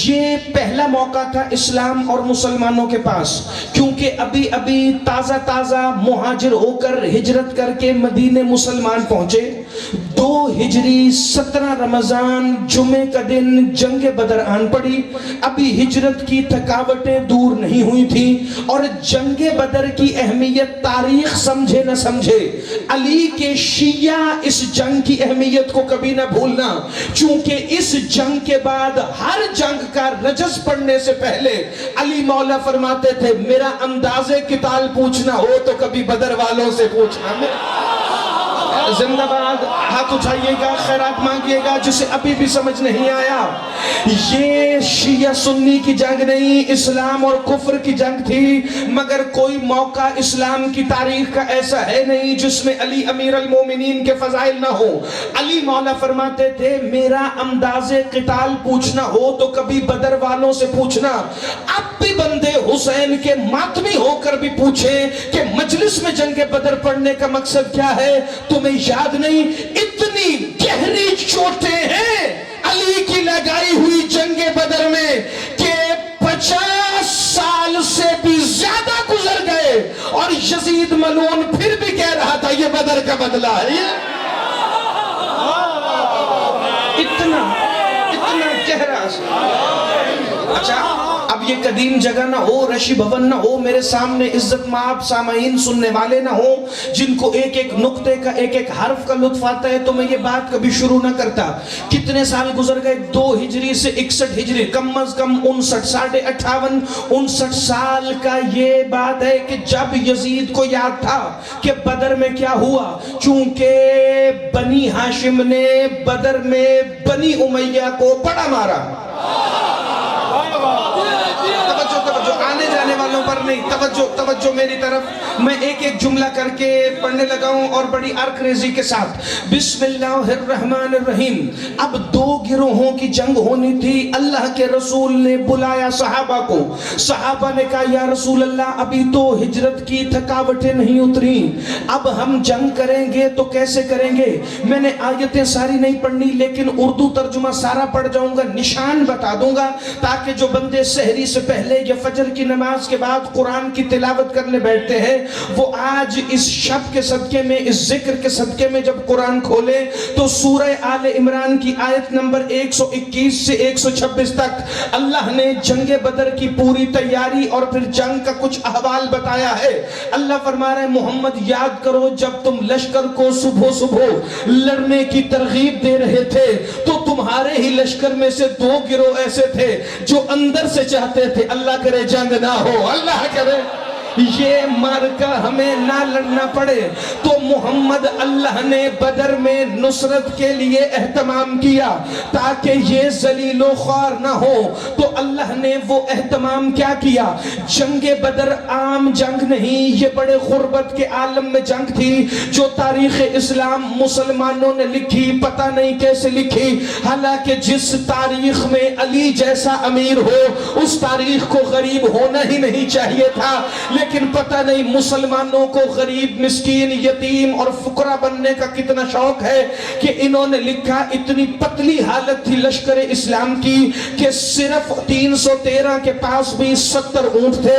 یہ پہلا موقع تھا اسلام اور مسلمانوں کے پاس، کیونکہ ابھی تازہ مہاجر ہو کر ہجرت کر کے مدینے مسلمان پہنچے. 2 ہجری 17 رمضان جمعے کا دن جنگ بدر آن پڑی. ابھی ہجرت کی تھکاوٹیں دور نہیں ہوئی تھی اور جنگ بدر کی اہمیت تاریخ سمجھے نہ سمجھے، علی کے شیعہ اس جنگ کی اہمیت کو کبھی نہ بھولنا، چونکہ اس جنگ کے بعد ہر جنگ کا رجز پڑھنے سے پہلے علی مولا فرماتے تھے میرا انداز قتال پوچھنا ہو تو کبھی بدر والوں سے پوچھنا. زندہ باد. ہاتھ اٹھائیے گا، خیرات مانگیے گا. جسے ابھی بھی سمجھ نہیں آیا، یہ شیعہ سنی کی جنگ نہیں، اسلام اور کفر کی جنگ تھی. مگر کوئی موقع اسلام کی تاریخ کا ایسا ہے نہیں جس میں علی امیر المومنین کے فضائل نہ ہو. علی مولا فرماتے تھے میرا انداز قتال پوچھنا ہو تو کبھی بدر والوں سے پوچھنا. اب بھی بندے حسین کے ماتمی ہو کر بھی پوچھیں کہ مجلس میں جنگ بدر پڑھنے کا مقصد کیا ہے، تمہیں یاد نہیں اتنی گہری چوٹیں ہیں علی کی لگائی ہوئی جنگ بدر میں کہ 50 سال سے بھی زیادہ گزر گئے اور یزید ملعون پھر بھی کہہ رہا تھا یہ بدر کا بدلہ ہے. اتنا گہرا. اچھا اب یہ قدیم جگہ نہ ہو، رشی بھون نہ ہو، میرے سامنے عزت مآب سامعین سننے والے نہ ہوں جن کو ایک ایک نقطے کا ایک ایک حرف کا لطف آتا ہے تو میں یہ بات کبھی شروع نہ کرتا۔ کتنے سال گزر گئے؟ 2 ہجری سے 61 ہجری، کم از کم 59 58 59 سال کا یہ بات ہے کہ جب یزید کو یاد تھا کہ بدر میں کیا ہوا، چونکہ بنی ہاشم نے بدر میں بنی امیہ کو بڑا مارا۔ توجہ آنے جانے والوں پر نہیں، توجہ میری طرف۔ میں ایک ایک جملہ کر کے پڑھنے لگا ہوں اور بڑی عرقریزی کے ساتھ۔ بسم اللہ الرحمن الرحیم۔ اب 2 گروہوں کی جنگ ہونی تھی۔ اللہ کے رسول نے بلایا صحابہ کو۔ صحابہ نے کہا یا رسول اللہ ابھی تو ہجرت کی تھکاوٹیں نہیں اتری، اب ہم جنگ کریں گے تو کیسے کریں گے؟ میں نے آیتیں ساری نہیں پڑھنی لیکن اردو ترجمہ سارا پڑھ جاؤں گا، نشان بتا دوں گا تاکہ جو بندے سحری سے پہلے یا فجر کی نماز کے بعد قرآن کی تلاوت کرنے بیٹھتے ہیں وہ آج اس شب کے صدقے میں، اس ذکر کے صدقے میں جب قرآن کھولے تو سورہ آل عمران کی آیت نمبر 121 سے 126 تک اللہ نے جنگ بدر کی پوری تیاری اور پھر جنگ کا کچھ احوال بتایا ہے۔ اللہ فرما رہے ہیں محمد یاد کرو جب تم لشکر کو صبح صبح لڑنے کی ترغیب دے رہے تھے تو تمہارے ہی لشکر میں سے 2 گروہ ایسے تھے جو اندر سے چاہتے تھے اللہ کرے جنگ نہ ہو، اللہ کرے یہ مارکہ ہمیں نہ لڑنا پڑے۔ تو محمد اللہ نے بدر میں نصرت کے لیے اہتمام کیا تاکہ یہ ذلیل و خوار نہ ہو۔ تو اللہ نے وہ اہتمام کیا کیا؟ جنگ بدر عام جنگ نہیں، یہ بڑے غربت کے عالم میں جنگ تھی جو تاریخ اسلام مسلمانوں نے لکھی، پتہ نہیں کیسے لکھی، حالانکہ جس تاریخ میں علی جیسا امیر ہو اس تاریخ کو غریب ہونا ہی نہیں چاہیے تھا، لیکن پتہ نہیں مسلمانوں کو غریب مسکین یتیم اور فقراء بننے کا کتنا شوق ہے کہ انہوں نے لکھا اتنی پتلی حالت تھی لشکر اسلام کی کہ صرف 313 کے پاس بھی 70 اونٹ تھے،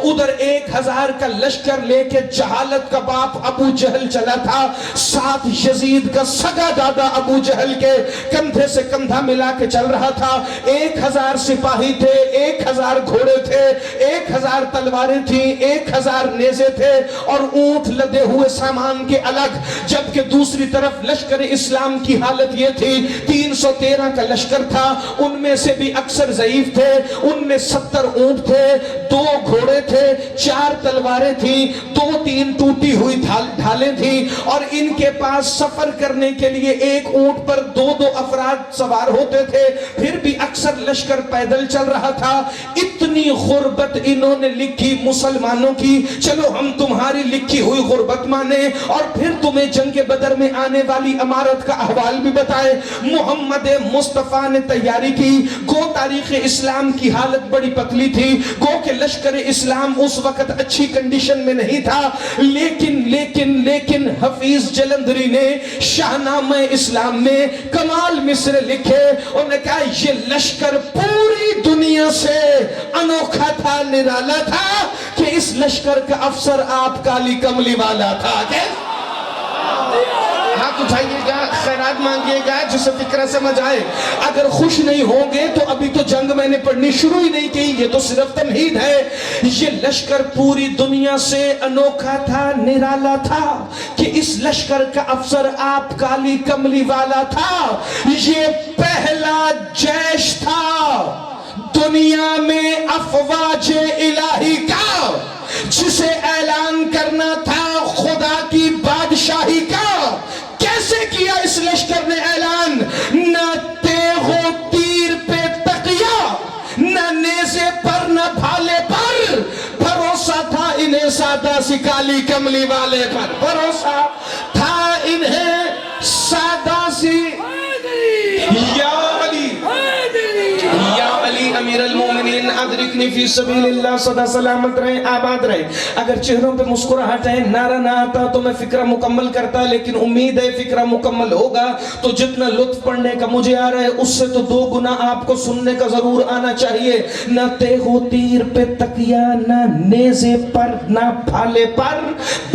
ادھر 1000 کا لشکر لے کے جہالت کا باپ ابو جہل چلا تھا، ساتھ یزید کا سگا دادا ابو جہل کے کندھے سے کندھا ملا کے چل رہا تھا۔ 1000 سپاہی تھے، 1000 گھوڑے تھے، 1000 تلواریں تھیں، 1000 نیزے تھے اور اونٹ لدے ہوئے سامان کے الگ، جبکہ دوسری طرف لشکر اسلام کی حالت یہ تھی 313 کا لشکر تھا، ان میں سے بھی اکثر ضعیف تھے، ان میں 70 اونٹ تھے، 2 گھوڑے تھے، 4 تلواریں تھیں، 2-3 ٹوٹی ہوئی ڈھالیں تھیں اور ان کے پاس سفر کرنے کے لیے ایک اونٹ پر 2-2 افراد سوار ہوتے تھے، پھر بھی اکثر لشکر پیدل چل رہا تھا۔ اتنی غربت انہوں نے لکھی مسلمانوں کی، چلو ہم تمہاری لکھی ہوئی غربت مانے اور پھر تمہیں جنگ بدر میں آنے والی امارت کا احوال بھی بتائے۔ محمد مصطفیٰ نے تیاری کی، گو تاریخ اسلام کی حالت بڑی پتلی تھی، گو کہ لشکر اسلام اس وقت اچھی کنڈیشن میں نہیں تھا، لیکن حفیظ جلندری نے شاہنامہ اسلام میں کمال مصر لکھے، انہوں نے کہا یہ لشکر پوری دنیا سے انوکھا تھا، نرالا تھا کہ اس لشکر کا افسر آپ کالی کملی والا تھا۔ ہاتھ اٹھائیے گا، خیرات مانگیے گا جسے فکرہ سمجھ آئے۔ اگر خوش نہیں ہوں گے تو ابھی تو جنگ میں نے پڑھنی شروع ہی نہیں کی، یہ تو صرف تمہید ہے۔ یہ لشکر پوری دنیا سے انوکھا تھا، نرالا تھا کہ اس لشکر کا افسر آپ کالی کملی والا تھا۔ یہ پہلا جیش تھا دنیا میں افواج الہی کا جسے اعلان کرنا تھا خدا کی بادشاہی کا۔ کیسے کیا اس لشکر نے اعلان؟ نہ تیغ و تیر پہ تقیہ، نہ نیزے پر نہ بھالے پر، بھروسہ تھا انہیں سادہ سی کالی کملی والے پر، بھروسہ تھا انہیں سادہ سی یا علی امیر المومنین ادرکنی فی سبیل اللہ، صدا سلامت رہیں، آباد رہیں۔ اگر چہروں پہ مسکراہٹ ہے، نعرہ نہ آتا تو میں فکرہ مکمل کرتا، لیکن امید ہے فکرہ مکمل ہوگا تو جتنا لطف پڑھنے کا مجھے آ رہا ہے اس سے تو 2 گنا آپ کو سننے کا ضرور آنا چاہیے۔ نہ تیغ و تیر پہ تکیہ، نہ نیزے پر نہ بھالے پر،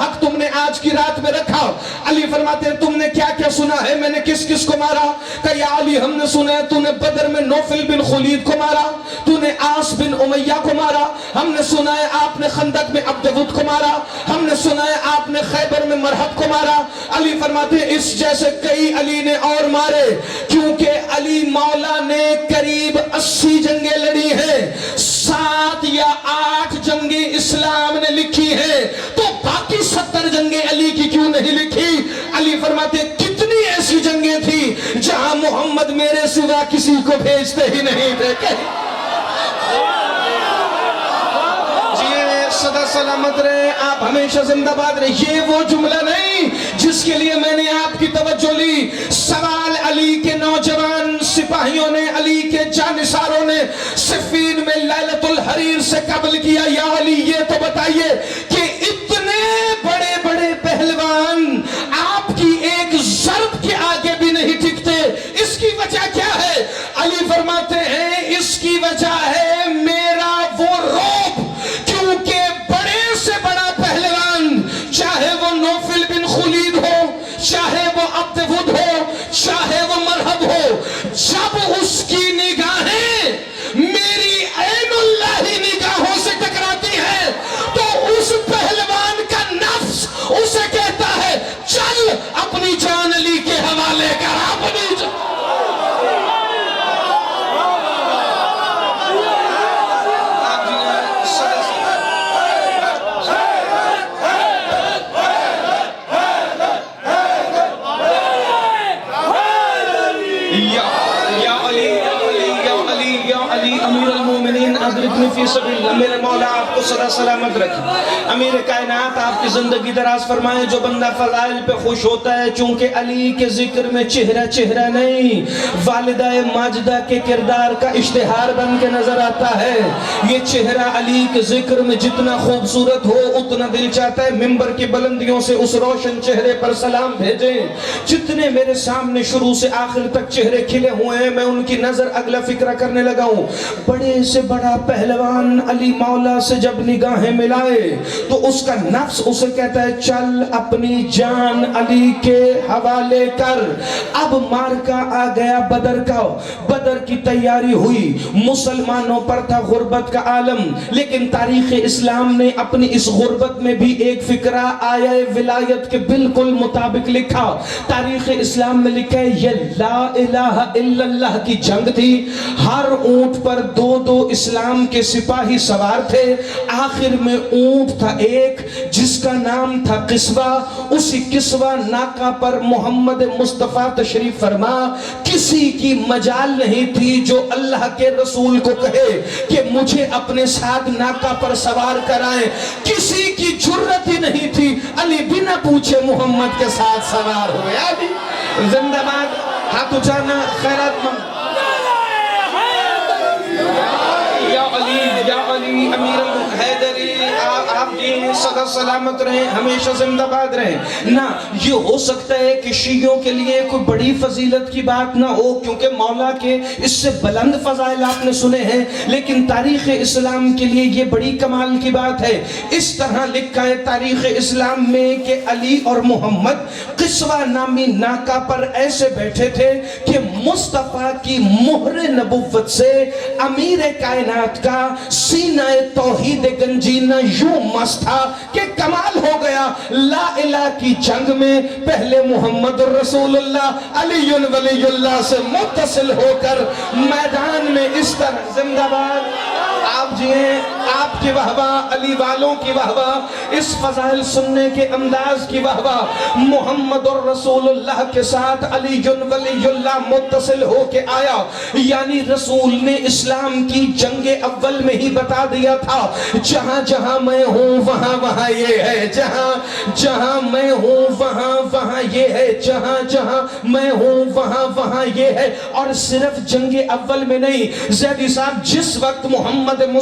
حق تم نے آج کی رات میں رکھا. علی فرماتے ہیں تم نے کیا کیا سنا ہے, میں نے کس کس کو مارا؟ کہ یا علی ہم نے سنا ہے تو نے بدر میں نوفل بن خلید کو مارا, تو نے عاص بن امیہ کو مارا, ہم نے سنا ہے آپ نے خندق میں عبد ود کو مارا, ہم نے سنا ہے آپ نے خیبر میں مرحب کو مارا. علی فرماتے ہیں اس جیسے کئی علی نے اور مارے, کیونکہ علی مولا نے قریب 80 جنگیں لڑی ہیں, 7 یا 8 جنگیں اسلام نے لکھی ہیں, تو باقی 70 جنگیں علی کی کیوں نہیں لکھی؟ علی فرماتے ہیں کتنی ایسی جنگیں تھی جہاں محمد میرے سوا کسی کو بھیجتے ہی نہیں تھے. سدا سلامت رہے, آپ ہمیشہ زندہ باد رہے. یہ وہ جملہ نہیں جس کے لیے میں نے آپ کی توجہ لی. سوال علی کے نوجوان سپاہیوں نے, علی کے جانثاروں نے صفین میں لیلۃ الحریر سے قبل کیا, یا علی یہ تو بتائیے کہ اتنے بڑے بڑے پہلوان آپ کی ایک ضرب کے آگے بھی نہیں ٹکتے, اس کی وجہ کیا ہے؟ علی فرماتے ہیں اس کی وجہ ہے میرا وہ رعب, کیونکہ بڑے سے بڑا پہلوان چاہے وہ نوفل بن خلید ہو, چاہے وہ عبد ود ہو, چاہے وہ مرحب ہو, جب اس کی نگاہیں میری عین اللہ نگاہوں سے ٹکراتی ہے تو اس پہلوان کا نفس اسے کہتا ہے چل اپنی جان علی کے حوالے کر. اپنی جان فی سبیل اللہ. میرے مولا آپ کو صدا سلامت رکھے, امیر کائنات آپ کی زندگی دراز فرمائے. جو بندہ فضائل پہ خوش ہوتا ہے, چونکہ علی کے ذکر میں چہرہ چہرہ نہیں, والدہ ماجدہ کے کردار کا اشتہار بن کے نظر آتا ہے. یہ چہرہ علی کے ذکر میں جتنا خوبصورت ہو اتنا دل چاہتا ہے منبر کی بلندیوں سے اس روشن چہرے پر سلام بھیجیں. جتنے میرے سامنے شروع سے آخر تک چہرے کھلے ہوئے ہیں, میں ان کی نظر اگلا فکرہ کرنے لگا ہوں. بڑے سے بڑا پہلوان علی مولا سے جب نگاہیں ملائے تو اس کا نفس اسے کہتا ہے چل اپنی جان علی کے حوالے کر. اب مارکا آ گیا بدر کا, بدر کی تیاری ہوئی, مسلمانوں پر تھا غربت کا عالم, لیکن تاریخ اسلام نے اپنی اس غربت میں بھی ایک فکرہ آیا ولایت کے بالکل مطابق لکھا. تاریخ اسلام میں لکھا ہے یہ لا الہ الا اللہ کی جنگ تھی. ہر اونٹ پر 2 اسلام کے سپاہی سوار تھے. آخر میں اونٹ تھا ایک جس کا نام تھا قصوہ. اسی قصوہ ناکہ پر محمد مصطفیٰ تشریف فرما. کسی کی مجال نہیں تھی جو اللہ کے رسول کو کہے کہ مجھے اپنے ساتھ ناکہ پر سوار کرائیں. کسی کی جرت ہی نہیں تھی. علی بنا پوچھے محمد کے ساتھ سوار ہوئے. علی زندہ باد, ہاتھ اٹھانا, خیرات مند. یا علی امیر الحیدری, آپ جی صدا سلامت رہیں, ہمیشہ زندہ باد رہیں. نہ یہ ہو سکتا ہے کہ شیعوں کے لیے کوئی بڑی فضیلت کی بات نہ ہو, کیونکہ مولا کے اس سے بلند فضائل آپ نے سنے ہیں, لیکن تاریخ اسلام کے لیے یہ بڑی کمال کی بات ہے. اس طرح لکھا ہے تاریخ اسلام میں کہ علی اور محمد قصوہ نامی ناکہ پر ایسے بیٹھے تھے کہ مصطفیٰ کی مہر نبوت سے امیر کائنات کا سینہ توحید گنجینہ یوں مست تھا کہ کمال ہو گیا. لا الہ کی جنگ میں پہلے محمد رسول اللہ علی ولی اللہ سے متصل ہو کر میدان میں اس طرح زندہ باد. آپ جی ہیں, آپ کی واہ علی والوں کی واہ, اس فضائل سننے کے انداز کی واہ. محمد رسول اللہ کے ساتھ علی ولی اللہ متصل ہو کے آیا, یعنی رسول نے اسلام کی جنگ اول میں ہی بتا دیا تھا جہاں جہاں میں ہوں وہاں وہاں یہ ہے, جہاں جہاں میں ہوں وہاں وہاں یہ ہے, جہاں جہاں میں ہوں وہاں وہاں یہ ہے. اور صرف جنگ اول میں نہیں, زیدی صاحب جس وقت محمد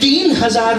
3000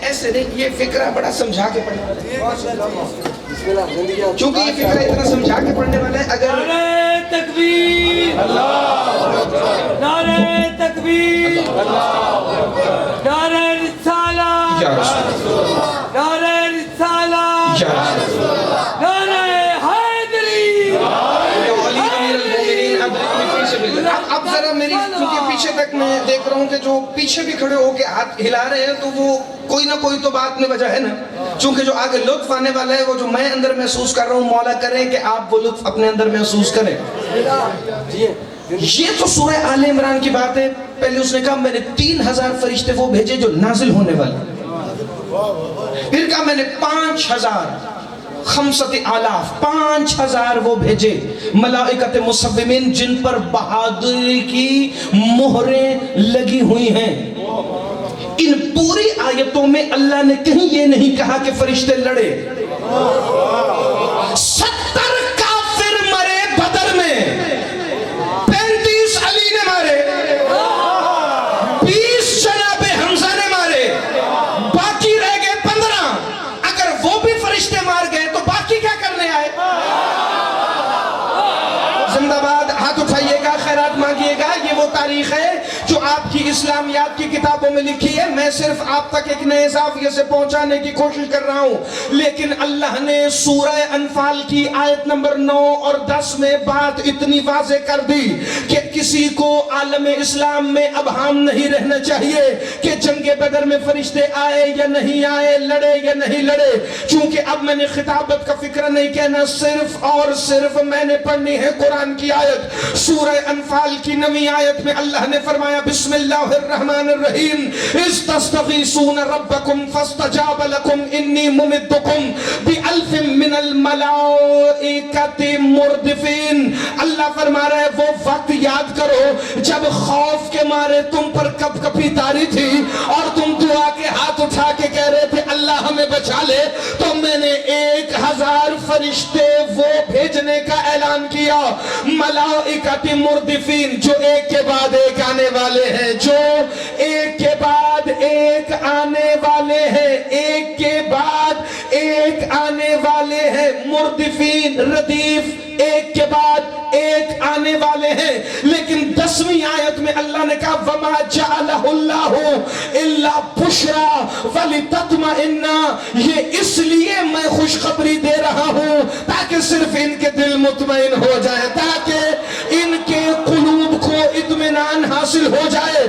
ایسے نہیں, یہ فقرہ بڑا سمجھا کے پڑھنے والا ہے. چونکہ یہ فقرہ اتنا سمجھا کے پڑھنے والا ہے. اگر نعرہ تکبیر، نعرہ تکبیر، نعرہ رسالہ، یا رسول اللہ, نعرہ رسالہ، یا رسول اللہ, نعرہ حیدری. اب ذرا میری, کیونکہ پیچھے تک میں دیکھ رہا ہوں کہ جو پیچھے بھی کھڑے ہو کے ہاتھ ہلا رہے ہیں, تو وہ کوئی نہ کوئی تو بات میں وجہ ہے نا. چونکہ جو آگے لطف آنے والا ہے وہ جو میں اندر محسوس کر رہا ہوں, مولا کریں کہ آپ وہ لطف اپنے اندر محسوس کریں. یہ تو سورہ آل عمران کی بات ہے. پہلے اس نے کہا میں نے 3000 فرشتے وہ بھیجے جو نازل ہونے والے. پھر کہا میں نے 5000 5000 وہ بھیجے ملائکت مصومین جن پر بہادری کی مہریں لگی ہوئی ہیں. ان پوری آیتوں میں اللہ نے کہیں یہ نہیں کہا کہ فرشتے لڑے. 70 کافر مرے بدر میں, 35 علی نے مارے, 20 جناب حمزہ نے مارے, باقی رہ گئے 15. اگر وہ بھی فرشتے مار گئے تو باقی کیا کرنے آئے؟ زندہ باد. ہاتھ اٹھائیے گا, خیرات مانگیے گا. یہ وہ تاریخ ہے جو آپ کی اسلامیات کی کتابوں میں لکھی ہے. میں صرف آپ تک ایک نئے زاویے سے پہنچانے کی کوشش کر رہا ہوں. لیکن اللہ نے سورہ انفال کی آیت نمبر 9 اور 10 میں بات اتنی واضح کر دی کہ کسی کو عالم اسلام میں ابہام نہیں رہنا چاہیے کہ جنگ بدر میں فرشتے آئے یا نہیں آئے, لڑے یا نہیں لڑے. چونکہ اب میں نے خطابت کا فکر نہیں کہنا, صرف اور صرف میں نے پڑھنی ہے قرآن کی آیت. سورہ انفال کی 9ویں آیت میں اللہ نے فرمایا بسم اللہ الرحمن الرحیم اذ تستغیثون ربکم فاستجاب لکم انی ممدکم بألف من الملائکۃ مردفین. اللہ فرما رہا ہے وہ وقت یاد کرو جب خوف کے مارے تم پر کپ کپی تاری تھی اور تم دعا کے ہاتھ اٹھا کے کہہ رہے تھے اللہ ہمیں بچا لے, تو میں نے 1000 فرشتے وہ بھیجنے کا اعلان کیا. ملائکۃ مردفین جو ایک کے بعد ایک آنے والے ہیں, جو ایک کے بعد ایک آنے والے ہیں, ایک کے بعد ایک آنے والے ہیں. مردفین, ردیف, ایک کے بعد ایک آنے والے ہیں. لیکن 10ویں آیت میں اللہ نے کہا وَمَا جَعَلَهُ اللَّهُ إِلَّا بُشْرَى وَلِتَطْمَئِنَّ. یہ اس لیے میں خوشخبری دے رہا ہوں تاکہ صرف ان کے دل مطمئن ہو جائے, تاکہ ان کے قلوب کو اطمینان حاصل ہو جائے.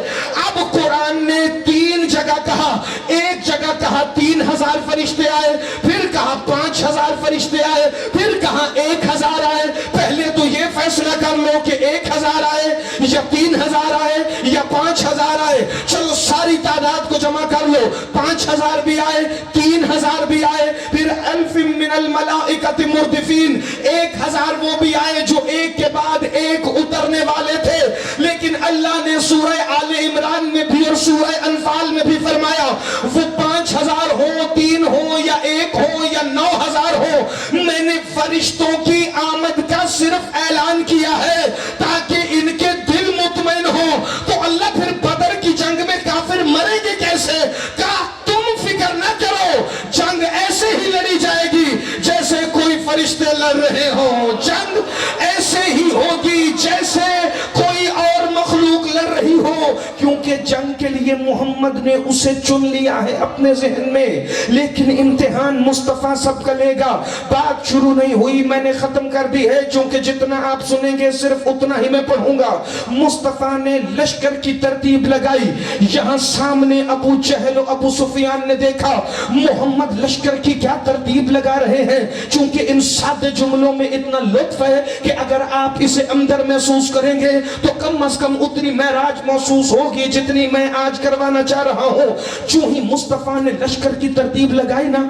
اب قرآن نے 3 جگہ کہا, ایک جگہ کہا 3000 فرشتے آئے, پھر کہا 5000 فرشتے آئے, پھر کہا 1000 آئے. پہلے تو یہ فیصلہ کر لو کہ 1000 آئے یا 3000 آئے یا 5000 آئے. چلو ساری تعداد کو جمع کر لو, 5000 بھی آئے, 3000 بھی آئے, پھر الف من الملائکۃ مردفین, 1000 وہ بھی آئے جو ایک کے بعد ایک اترنے والے تھے. لیکن اللہ نے سورہ آل عمران میں بھی اور سورہ انفال میں بھی فرمایا وہ 5000 ہو, 3 ہو یا 1 ہو یا 9000 ہو, میں نے فرشتوں کی آمد کا صرف اعلان کیا ہے تاکہ ان کے دل مطمئن ہو. تو اللہ پھر بدر کی جنگ میں کافر مریں گے کیسے؟ کہا تم فکر نہ کرو, جنگ ایسے ہی لڑی جائے گی جیسے کوئی فرشتے لڑ رہے ہوں. جنگ ایسے ہی ہوگی جیسے کوئی اور مخلوق لڑ رہی ہو, کیونکہ جنگ کے لیے محمد نے اسے چن لیا ہے اپنے ذہن میں. لیکن امتحان مصطفیٰ سب کا لے گا. بات شروع نہیں ہوئی, میں نے ختم کر دی ہے, چونکہ جتنا آپ سنیں گے صرف اتنا ہی میں پڑھوں گا. مصطفیٰ نے لشکر کی ترتیب لگائی. یہاں سامنے ابو جہل و ابو سفیان نے دیکھا محمد لشکر کی کیا ترتیب لگا رہے ہیں. چونکہ ان سادے جملوں میں اتنا لطف ہے کہ اگر آپ اسے اندر محسوس کریں گے تو کم از کم اتنی معراج محسوس ہوگی جتنی میں آج کروانا چاہ رہا ہوں. چوں ہی مصطفیٰ نے لشکر کی ترتیب لگائی نا,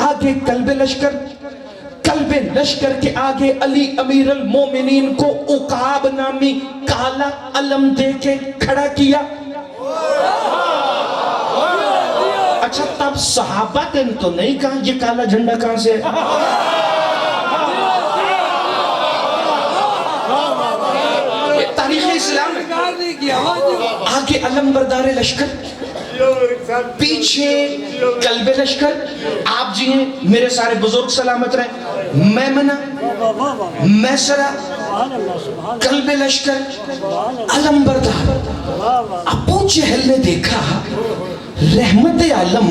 آگے قلب لشکر کے آگے علی امیر المومنین کو عقاب نامی کالا علم دے کے کھڑا کیا. اچھا تب صحابہ نے تو نہیں کہا یہ کالا جھنڈا کہاں سے ہے. تاریخ اسلام ہے. آگے علم بردار لشکر, پیچھے قلب لشکر, آپ جی ہیں, میرے سارے بزرگ سلامت رہیں, میمنہ, میسرہ, قلب لشکر, علم بردار. ابو جہل نے دیکھا رحمت عالم,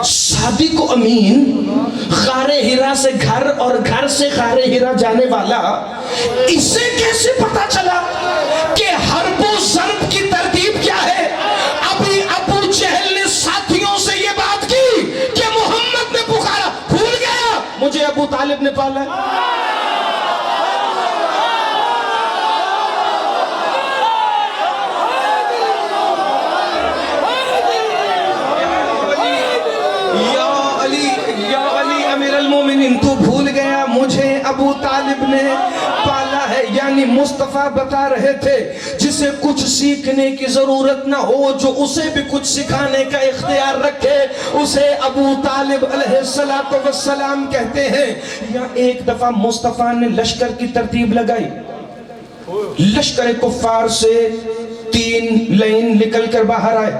صادق و امین, غار ہرا سے گھر اور گھر سے غار ہرا جانے والا, اسے کیسے پتا چلا کہ حرب و ضرب کی ترتیب کیا ہے؟ ابھی ابو جہل نے ساتھیوں سے یہ بات کی کہ محمد نے پکارا, بھول گیا مجھے ابو طالب نے پالا ہے. تو بھول گیا مجھے ابو طالب نے پالا ہے. یعنی مصطفیٰ بتا رہے تھے جسے کچھ سیکھنے کی ضرورت نہ ہو, جو اسے بھی کچھ سکھانے کا اختیار رکھے, اسے ابو طالب علیہ السلام کہتے ہیں. یا ایک دفعہ مصطفیٰ نے لشکر کی ترتیب لگائی, لشکر کفار سے 3 لائن نکل کر باہر آئے.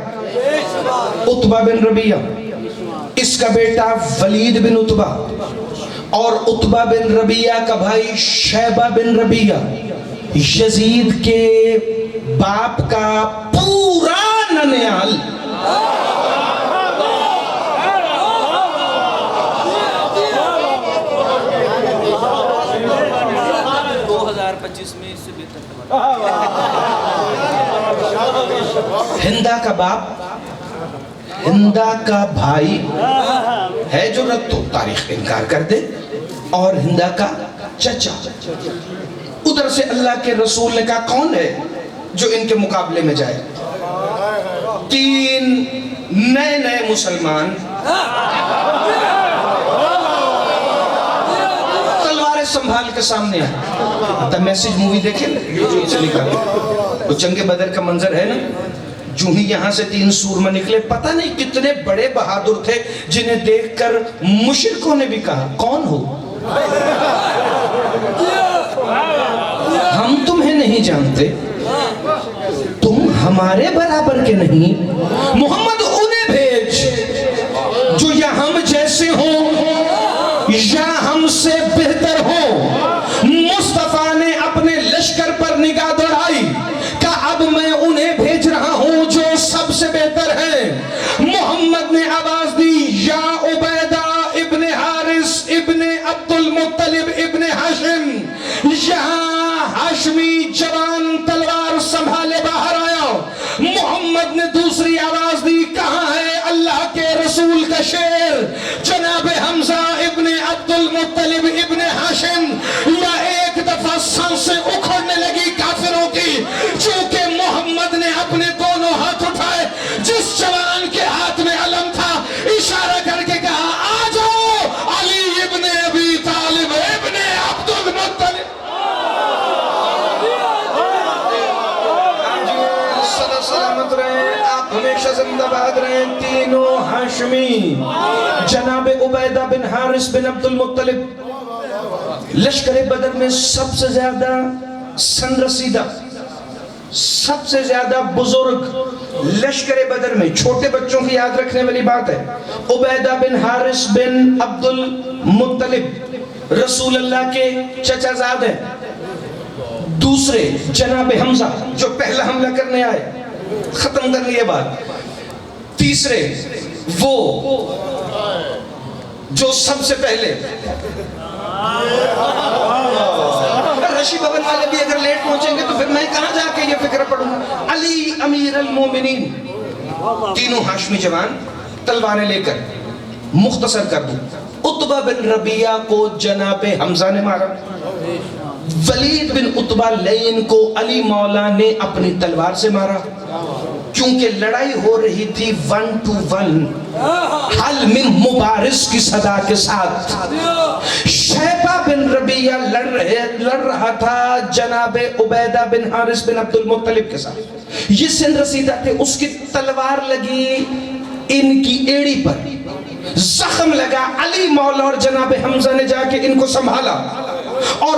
عتبہ بن ربیعہ, اس کا بیٹا ولید بن عتبہ, اور عتبہ بن ربیعہ کا بھائی شیبہ بن ربیعہ, یزید کے باپ کا پورا ننیال. ہندا کا باپ, ہندا کا بھائی ہے جو رد تو تاریخ انکار کر دے, اور ہندا کا چچا. ادھر سے اللہ کے رسول نے کہا کون ہے جو ان کے مقابلے میں جائے؟ 3 نئے مسلمان تلواریں سنبھال کے سامنے آئے. دا میسج مووی دیکھیں, وہ جنگ بدر کا منظر ہے نا, جو ہی یہاں سے 3 سورما نکلے, پتہ نہیں کتنے بڑے بہادر تھے, جنہیں دیکھ کر مشرکوں نے بھی کہا کون ہو؟ ہم تمہیں نہیں جانتے, تم ہمارے برابر کے نہیں. محمد انہیں بھیج جو یا ہم جیسے ہوں یا ہم سے بہتر ہوں. مصطفیٰ نے اپنے لشکر پر نگاہ دوڑائی, کہا اب میں انہیں بھیج رہا ہوں جو سب سے بہتر ہیں. محمد نے آواز دی, یا عبیدہ ابن حارث ابن عبد المطلب ابن ہاشم. یہاں ہاشمی جوان تلوار سنبھالے باہر آیا. محمد نے دوسری آواز دی, کہاں ہے اللہ کے رسول کا شیر جناب حمزہ ابن عبد المطلب ابن ہاشم. یا ایک دفعہ سانسیں اکھڑنے لگی کافروں کی, چونکہ محمد نے اپنے دونوں ہاتھ اٹھائے. جس جوان کے ہاتھ میں علم تھا اشارہ کر کے کہا آ جاؤ, علی ابن ابی طالب ابن عبد المطلب. سلامت رہیں, آپ ہمیشہ زندہ باد رہیں. تینوں ہاشمی, جناب عبیدہ بن حارث بن عبد المطلب, لشکر بدر میں سب سے زیادہ سن رسیدہ, سب سے زیادہ بزرگ لشکر بدر میں. چھوٹے بچوں کی یاد رکھنے والی بات ہے, عبیدہ بن حارث بن عبد المطلب رسول اللہ کے چچا زاد ہیں. دوسرے جناب حمزہ جو پہلا حملہ کرنے آئے, ختم کر لیے بات. تیسرے وہ جو سب سے پہلے, رشی بھون والے بھی اگر لیٹ پہنچیں گے تو پھر میں کہاں جا کے یہ فکر پڑھوں. علی امیر المومنین. تینوں ہاشمی جوان تلواریں لے کر, مختصر کر دوں, عتبہ بن ربیعہ کو جناب حمزہ نے مارا. ولید بن عتبہ لین کو علی مولا نے اپنی تلوار سے مارا, کیونکہ لڑائی ہو رہی تھی 1 to 1, حل من مبارز کی صدا کے ساتھ. شیبہ بن ربیعہ لڑ رہا تھا جناب عبیدہ بن حارث بن عبد المطلب کے ساتھ. یہ سن رسیدہ تھے, اس کی تلوار لگی ان کی ایڑی پر, زخم لگا. علی مولا اور جناب حمزہ نے جا کے ان کو سنبھالا, اور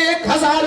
1000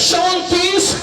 34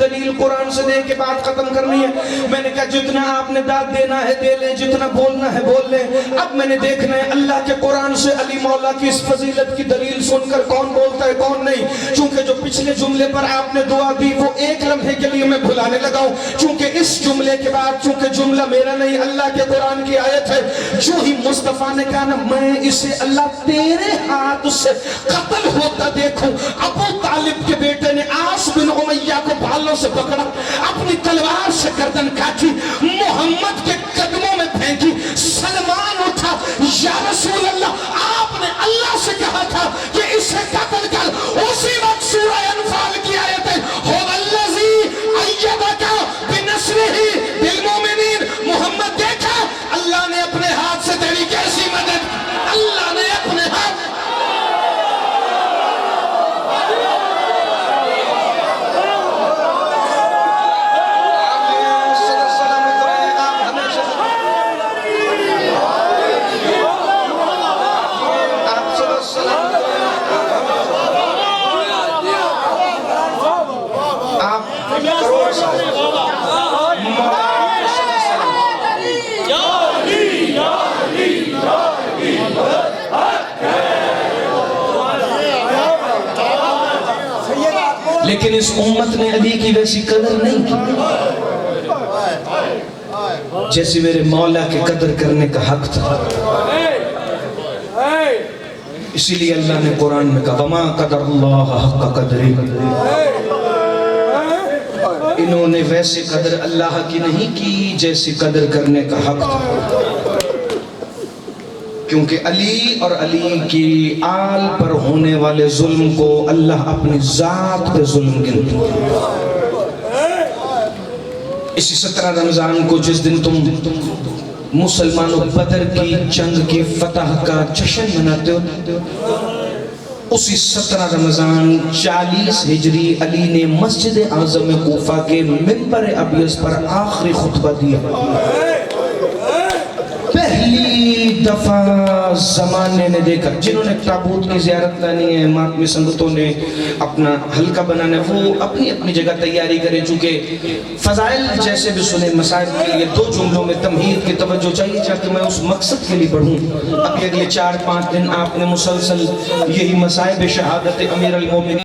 دلیل قرآن سے دے کے بات ختم کرنی ہے. میں نے کہا جتنا آپ نے داد دینا ہے دے لیں, جتنا بولنا ہے بول لیں. اب میں نے دیکھنا ہے اللہ کے قرآن سے علی مولا کی اس فضیلت کی دلیل سن کر کون بولتا ہے کون نہیں. چونکہ جو پچھلے جملے پر آپ نے دعا دی وہ ایک لمحے کے لیے میں بھلانے لگا ہوں, چونکہ اس جملے کے بعد چونکہ جملہ میرا نہیں اللہ کے قرآن کی آیت ہے. جو ہی مصطفیٰ نے کہا نا میں اسے اللہ تیرے ہاتھ سے قتل ہوتا دیکھوں. ابو طالب کے بیٹے نے عاص بن امیہ کو بھالوں سے پکڑا, اپنی تلوار سے گردن کاٹی, محمد کے قدموں میں پھینکی. سلمان اٹھا, یا رسول اللہ آپ نے اللہ سے کہا تھا کہ اسے قتل کر. اسی وقت سورہ انفال کی آیت ہے هو الذی ایدک بنصرہ بالمؤمنین. محمد دیکھا اللہ نے اپنے ہاتھ سے تیری کیسی مدد, اللہ نے اپنے ہاتھ. لیکن اس امت نے علی کی ویسی قدر نہیں کی جیسے میرے مولا کے قدر کرنے کا حق تھا. اسی لیے اللہ نے قرآن میں کہا وما قدر اللہ حق قدری. انہوں نے ویسے قدر اللہ کی نہیں کی جیسے قدر کرنے کا حق تھا, کیونکہ علی اور علی کی آل پر ہونے والے ظلم کو اللہ اپنی ذات پہ ظلم گنتا ہے. اسی 17 رمضان کو جس دن تم مسلمانوں بدر کی جنگ کی فتح کا جشن مناتے ہو, اسی 17 رمضان 40 ہجری علی نے مسجد اعظم کوفہ کے منبر ابیض پر آخری خطبہ دیا. پہلی دفعہ زمانے نے دیکھا, جنہوں نے تابوت کی زیارت لانی ہے, ماتمی سنگتوں نے اپنا حلقہ بنانا ہے, وہ اپنی اپنی جگہ تیاری کریں. چونکہ فضائل جیسے بھی سنے مسائل کے لیے 2 جملوں میں تمہید کی توجہ چاہیے تاکہ میں اس مقصد کے لیے پڑھوں. ابھی اگلے 4-5 دن آپ نے مسلسل یہی مصائب شہادت امیر المومنین